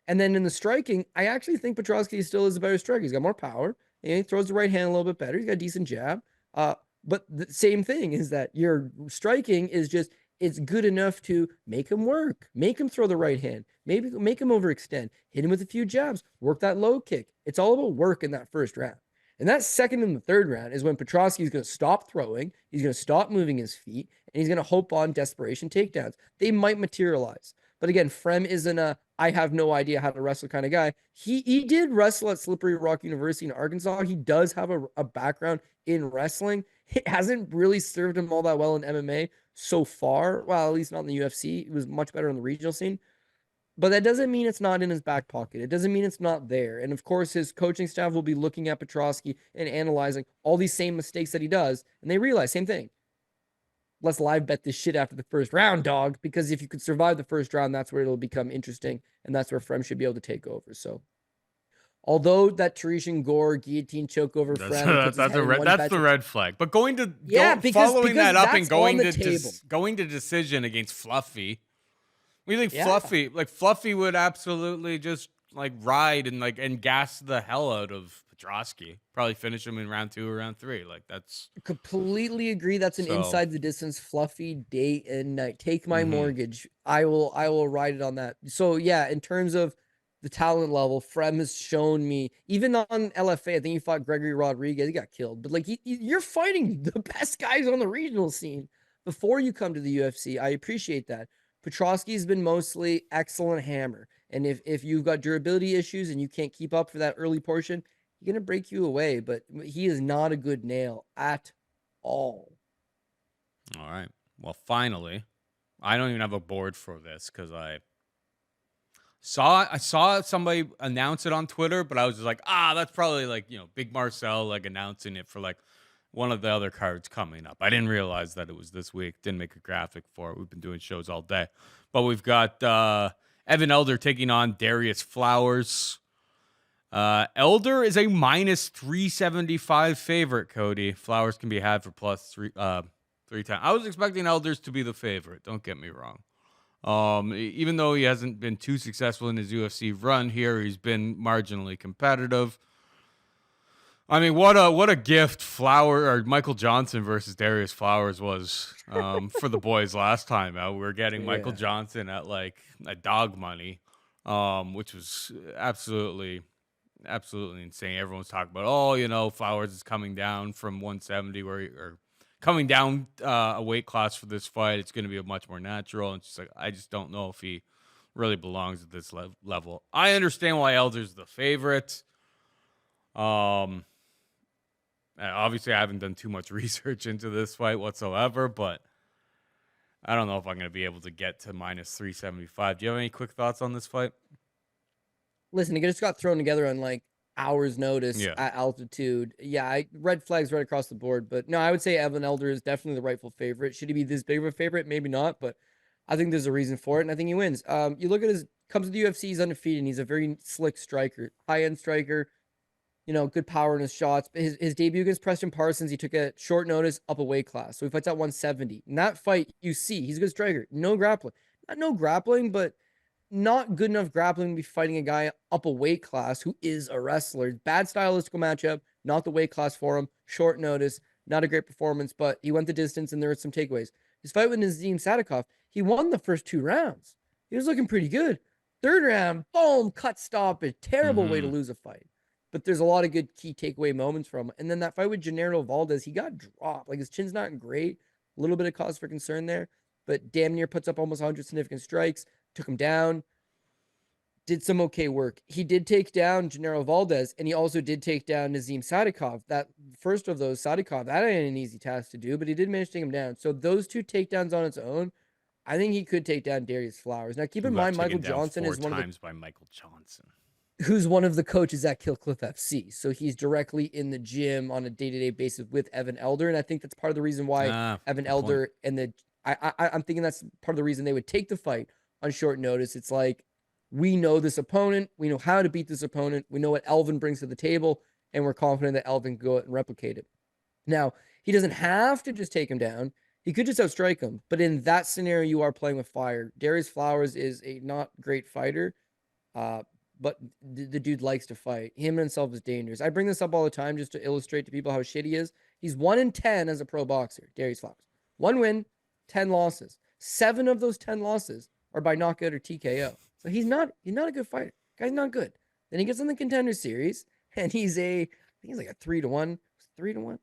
And then in the striking, I actually think Petroski still is a better striker. He's got more power. And he throws the right hand a little bit better. He's got a decent jab. But the same thing is that your striking is just, it's good enough to make him work. Make him throw the right hand. Maybe make him overextend. Hit him with a few jabs. Work that low kick. It's all about work in that first round. And that second and the third round is when Petroski is going to stop throwing. He's going to stop moving his feet. And he's going to hope on desperation takedowns. They might materialize. But again, Fremd isn't a I have no idea how to wrestle kind of guy. He did wrestle at Slippery Rock University in Arkansas. He does have a background in wrestling. It hasn't really served him all that well in MMA so far. Well, at least not in the UFC. It was much better in the regional scene. But that doesn't mean it's not in his back pocket. It doesn't mean it's not there. And of course, his coaching staff will be looking at Petroski and analyzing all these same mistakes that he does. And they realize, same thing. Let's live bet this shit after the first round, dog. Because if you could survive the first round, that's where it'll become interesting. And that's where Fremd should be able to take over. So, although that Teresian Gore guillotine choke over Fremd, that's the red flag. But going to following that up and going to decision against Fluffy. We think Fluffy would absolutely just like ride and gas the hell out of Petroski. Probably finish him in round 2 or round 3. Like that's completely agree. That's an inside the distance Fluffy day and night. Take my mortgage. I will ride it on that. So yeah, in terms of the talent level, Fremd has shown me, even on LFA, I think he fought Gregory Rodriguez. He got killed, but like you're fighting the best guys on the regional scene before you come to the UFC. I appreciate that. Petroski's been mostly excellent hammer. And if you've got durability issues and you can't keep up for that early portion, he's going to break you away. But he is not a good nail at all. All right. Well, finally, I don't even have a board for this because I saw somebody announce it on Twitter, but I was just like, that's probably Big Marcel announcing it for one of the other cards coming up. I didn't realize that it was this week. Didn't make a graphic for it. We've been doing shows all day. But we've got Evan Elder taking on Darius Flowers. Elder is a minus 375 favorite, Cody. Flowers can be had for plus 310. I was expecting Elders to be the favorite. Don't get me wrong. Even though he hasn't been too successful in his UFC run here, he's been marginally competitive. I mean, what a gift Michael Johnson versus Darius Flowers was for the boys last time out. We were getting Michael Johnson at like a dog money, which was absolutely insane. Everyone's talking about, Flowers is coming down from 170 or coming down a weight class for this fight. It's going to be a much more natural. And it's just like, I just don't know if he really belongs at this level. I understand why Elder's the favorite. Obviously, I haven't done too much research into this fight whatsoever, but I don't know if I'm going to be able to get to minus 375. Do you have any quick thoughts on this fight? Listen, it just got thrown together on like hours notice at altitude. Yeah, red flags right across the board. But no, I would say Evan Elder is definitely the rightful favorite. Should he be this big of a favorite? Maybe not, but I think there's a reason for it, and I think he wins. You look at comes to the UFC, he's undefeated, and he's a very slick striker, high-end striker. Good power in his shots. But his debut against Preston Parsons, he took a short notice up a weight class. So he fights at 170. In that fight, you see, he's a good striker. No grappling. Not no grappling, but not good enough grappling to be fighting a guy up a weight class who is a wrestler. Bad stylistical matchup, not the weight class for him. Short notice, not a great performance, but he went the distance and there were some takeaways. His fight with Nazim Salikhov, he won the first 2 rounds. He was looking pretty good. 3rd round, boom, cut stoppage. Terrible way to lose a fight. But there's a lot of good key takeaway moments from him. And then that fight with Gennaro Valdez, he got dropped. Like, his chin's not great. A little bit of cause for concern there. But damn near puts up almost 100 significant strikes. Took him down. Did some okay work. He did take down Gennaro Valdez. And he also did take down Nazim Salikhov. That first of those, Salikhov, that ain't an easy task to do. But he did manage to take him down. So those 2 takedowns on its own, I think he could take down Darius Flowers. Now, keep in mind, Michael Johnson is one of the... times by Michael Johnson. Who's one of the coaches at Kill Cliff FC. So he's directly in the gym on a day-to-day basis with Evan Elder. And I think that's part of the reason why Evan Elder and I'm thinking that's part of the reason they would take the fight on short notice. It's like, we know this opponent. We know how to beat this opponent. We know what Elvin brings to the table. And we're confident that Elvin can go out and replicate it. Now, he doesn't have to just take him down. He could just outstrike him. But in that scenario, you are playing with fire. Darius Flowers is a not great fighter. But the dude likes to fight. Him himself is dangerous. I bring this up all the time just to illustrate to people how shit he is. He's 1-10 as a pro boxer, Darius Flowers. 1 win, 10 losses. 7 of those 10 losses are by knockout or TKO. So he's not a good fighter. Guy's not good. Then he gets in the Contender Series, and he's like a 3-1. 3-1.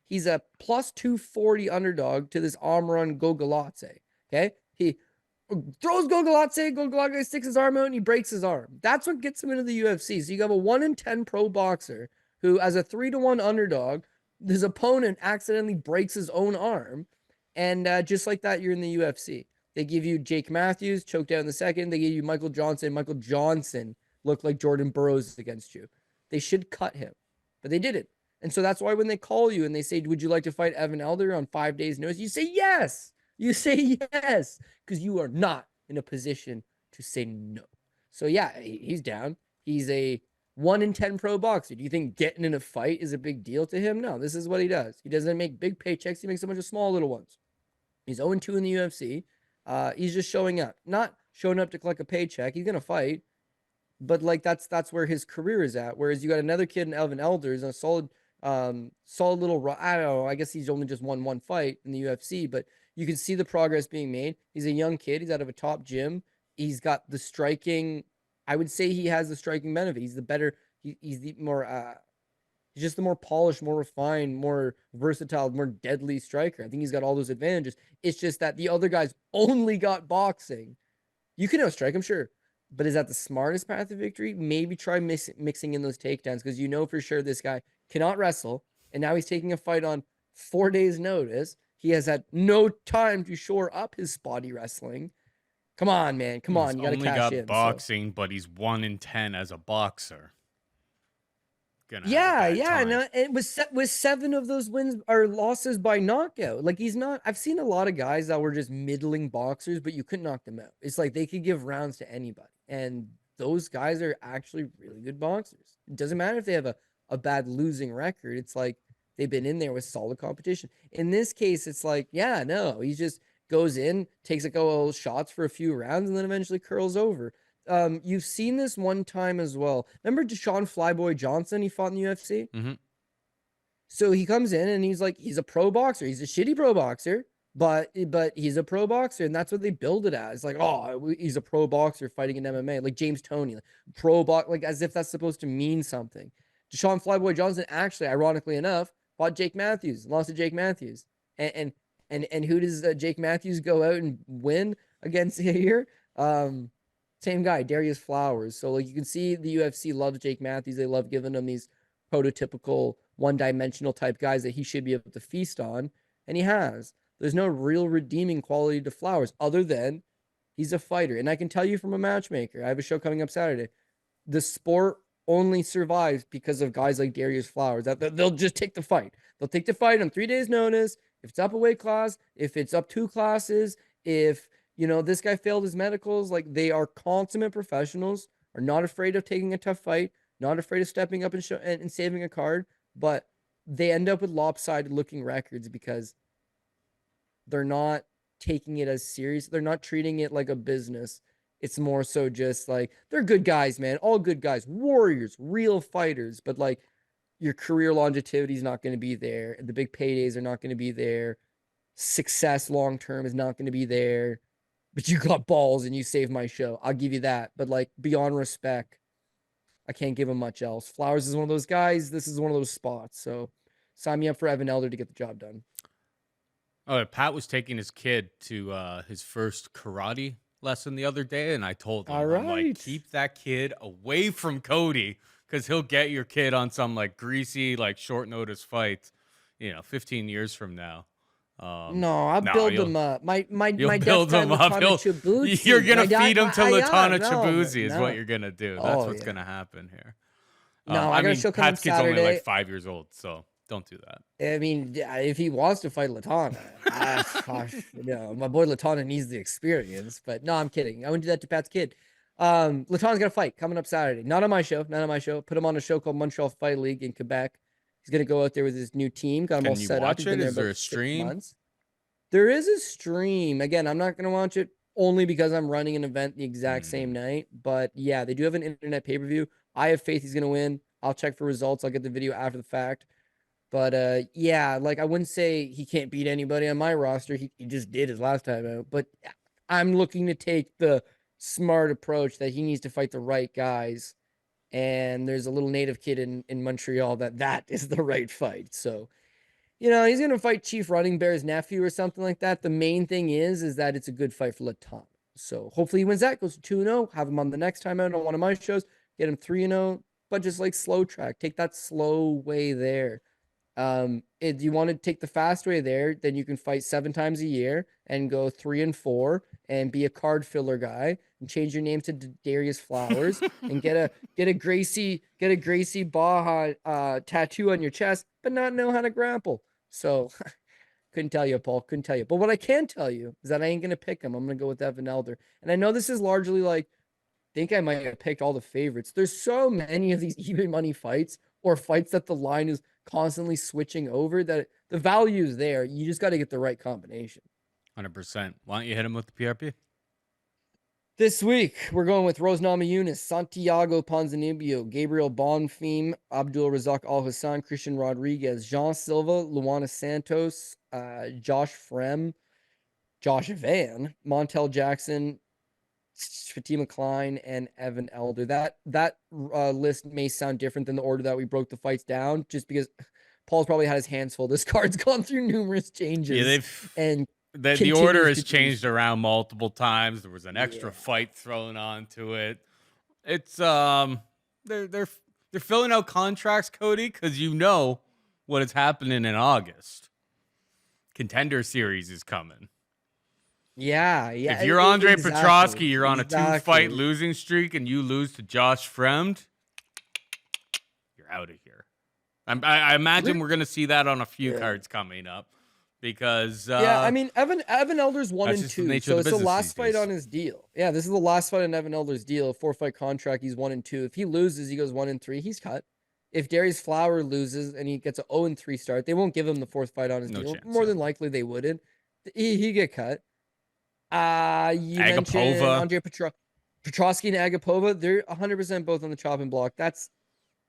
He's a plus 240 underdog to this Amran Gogaladze. Okay, he throws Gogaladze sticks his arm out and he breaks his arm. That's what gets him into the UFC. So you have a 1-10 pro boxer who, as a 3-1 underdog, his opponent accidentally breaks his own arm. And just like that, you're in the UFC. They give you Jake Matthews, choked out in the second. They give you Michael Johnson. Michael Johnson looked like Jordan Burroughs against you. They should cut him, but they didn't. And so that's why when they call you and they say, would you like to fight Evan Elder on 5 days' notice? You say yes. You say yes, because you are not in a position to say no. So yeah, he's down. He's a 1-10 pro boxer. Do you think getting in a fight is a big deal to him? No, this is what he does. He doesn't make big paychecks. He makes a bunch of small little ones. He's 0-2 in the UFC. He's just showing up, not showing up to collect a paycheck. He's gonna fight, but like that's where his career is at. Whereas you got another kid in Evan Elder, is a solid little. I don't know. I guess he's only just won 1 fight in the UFC, but you can see the progress being made. He's a young kid. He's out of a top gym. He's got the striking. I would say he has the striking benefit. He's the better. He's the more. He's just the more polished, more refined, more versatile, more deadly striker. I think he's got all those advantages. It's just that the other guys only got boxing. You can outstrike him, sure. But is that the smartest path to victory? Maybe try mixing in those takedowns, because you know for sure this guy cannot wrestle. And now he's taking a fight on 4 days' notice. He has had no time to shore up his spotty wrestling. Come on, man. Come on. You got to cash in. Only got boxing, but he's 1-10 as a boxer. Yeah. No, it was 7 of those wins or losses by knockout. Like, he's not. I've seen a lot of guys that were just middling boxers, but you couldn't knock them out. It's like they could give rounds to anybody, and those guys are actually really good boxers. It doesn't matter if they have a bad losing record. It's like they've been in there with solid competition. In this case, it's like, yeah, no, he just goes in, takes a couple of shots for a few rounds, and then eventually curls over. You've seen this one time as well. Remember Deshaun Flyboy Johnson? He fought in the UFC. Mm-hmm. So he comes in and he's like, he's a pro boxer. He's a shitty pro boxer, but he's a pro boxer, and that's what they build it as. Like, oh, he's a pro boxer fighting in MMA, like James Toney, like pro box, like as if that's supposed to mean something. Deshaun Flyboy Johnson actually, ironically enough, fought Jake Matthews, lost to Jake Matthews, and who does Jake Matthews go out and win against here? Same guy, Darius Flowers. So like you can see the UFC loves Jake Matthews. They love giving him these prototypical one-dimensional type guys that he should be able to feast on, and he has. There's no real redeeming quality to Flowers other than he's a fighter. And I can tell you from a matchmaker, I have a show coming up Saturday, the sport only survives because of guys like Darius Flowers. That they'll just take the fight. They'll take the fight on 3 days' notice. If it's up a weight class, if it's up 2 classes, if this guy failed his medicals, like they are consummate professionals, are not afraid of taking a tough fight, not afraid of stepping up and saving a card, but they end up with lopsided looking records because they're not taking it as serious. They're not treating it like a business. It's more so just like, they're good guys, man. All good guys, warriors, real fighters, but like your career longevity is not going to be there. The big paydays are not going to be there. Success long-term is not going to be there, but you got balls and you saved my show. I'll give you that. But like beyond respect, I can't give him much else. Flowers is one of those guys. This is one of those spots. So sign me up for Evan Elder to get the job done. Oh, Pat was taking his kid to his first karate lesson the other day, and I told him, I'm like, keep that kid away from Cody because he'll get your kid on some like greasy, like short notice fight, 15 years from now. No, I'll build them up. My build him up. You're gonna feed him to Latana Chibuzi is what you're gonna do. That's what's gonna happen here. No, I mean, Pat's kid's only like 5 years old, so don't do that. I mean, if he wants to fight Latana, my boy Latana needs the experience. But no, I'm kidding. I wouldn't do that to Pat's kid. Latana's got a fight coming up Saturday. Not on my show. Put him on a show called Montreal Fight League in Quebec. He's going to go out there with his new team. Got him all set up. Is there a stream? There is a stream. Again, I'm not going to watch it only because I'm running an event the exact same night. But yeah, they do have an internet pay-per-view. I have faith he's going to win. I'll check for results. I'll get the video after the fact. But yeah, like I wouldn't say he can't beat anybody on my roster. He just did his last time out. But I'm looking to take the smart approach that he needs to fight the right guys. And there's a little native kid in Montreal that is the right fight. So, he's going to fight Chief Running Bear's nephew or something like that. The main thing is that it's a good fight for Latana. So hopefully he wins that, goes to 2-0, have him on the next time out on one of my shows, get him 3-0, but just like slow track, take that slow way there. If you want to take the fast way there, then you can fight 7 times a year and go 3-4 and be a card filler guy and change your name to Darius Flowers and get a Gracie Baja tattoo on your chest, but not know how to grapple. So couldn't tell you, Paul. Couldn't tell you. But what I can tell you is that I ain't gonna pick him. I'm gonna go with Evan Elder. And I know this is largely like, I think I might have picked all the favorites. There's so many of these even money fights or fights that the line is constantly switching over that the value is there. You just got to get the right combination. 100%. Why don't you hit him with the PRP? This week, we're going with Namajunas, Santiago Ponzinibbio, Gabriel Bonfim, Abdul Razak Alhassan, Christian Rodriguez, Jean Silva, Luana Santos, Josh Fremd, Josh Van, Montel Jackson, Fatima Kline, and Evan Elder. That list may sound different than the order that we broke the fights down, just because Paul's probably had his hands full. This card's gone through numerous changes. Yeah, the order has changed around multiple times. There was an extra fight thrown onto it. It's they're filling out contracts, Cody, because what is happening in August. Contender Series is coming. Yeah. If you're Andre Petroski, you're on a 2-fight losing streak, and you lose to Josh Fremd, you're out of here. I imagine we're going to see that on a few cards coming up. because yeah, I mean, Evan Elder's 1-2, so it's the last fight on his deal. Yeah, this is the last fight on Evan Elder's deal, a 4-fight contract. He's 1-2. If he loses, he goes 1-3. He's cut. If Darius Flower loses and he gets an 0-3 start, they won't give him the 4th fight on his deal. More than likely, they wouldn't. He get cut. You mentioned Andre Petroski and Agapova. They're 100% both on the chopping block. That's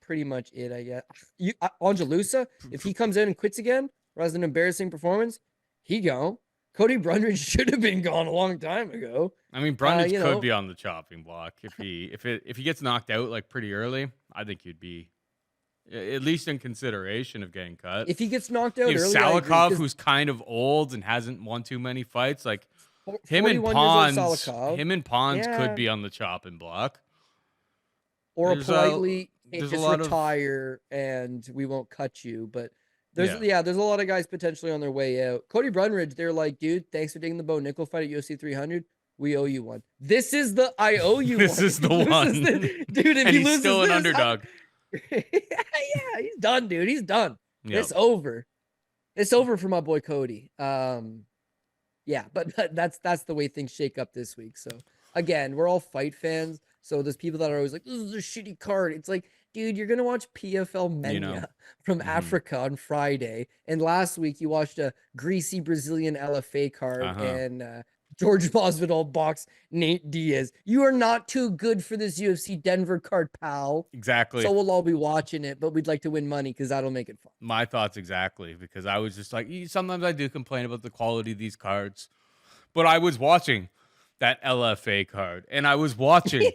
pretty much it, I guess. Ange Loosa, if he comes in and quits again, rather than an embarrassing performance, he go. Cody Brundage should have been gone a long time ago. I mean, Brundage could be on the chopping block if he gets knocked out like pretty early. I think he'd be at least in consideration of getting cut. If he gets knocked out early, Salikhov, who's kind of old and hasn't won too many fights, like him and Ponz could be on the chopping block. Or politely just retire and we won't cut you. But there's a lot of guys potentially on their way out. Cody Brundage, they're like, dude, thanks for taking the Bo Nickel fight at UFC 300. We owe you one. This is the I owe you this one. Is the one. Dude, if and he he's loses still an underdog. Yeah, he's done, dude. He's done. Yep. It's over. It's over for my boy Cody. Yeah, but that's the way things shake up this week. So again, we're all fight fans. So there's people that are always like, this is a shitty card. It's like, dude, you're gonna watch PFL Mania from Africa on Friday, and last week you watched a greasy Brazilian LFA card, and George Masvidal box Nate Diaz. You are not too good for this UFC Denver card, pal. Exactly. So we'll all be watching it, but we'd like to win money because that'll make it fun. My thoughts exactly, because I was just like, sometimes I do complain about the quality of these cards, but I was watching that LFA card, and I was watching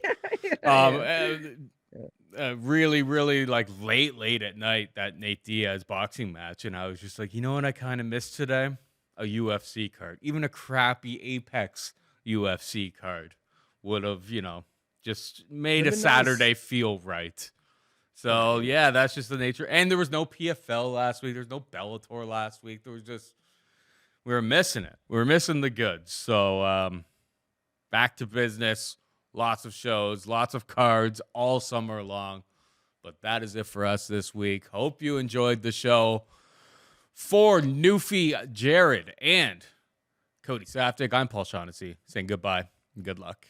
really, really like late at night that Nate Diaz boxing match, and I was just like, you know what I kind of missed today? A UFC card. Even a crappy Apex UFC card would have, just made a Saturday feel right. So, yeah, that's just the nature. And there was no PFL last week. There's no Bellator last week. There was just, we were missing it. We were missing the goods. So, back to business. Lots of shows, lots of cards all summer long. But that is it for us this week. Hope you enjoyed the show. For Newfie, Jared, and Cody Safdie, I'm Paul Shaughnessy saying goodbye and good luck.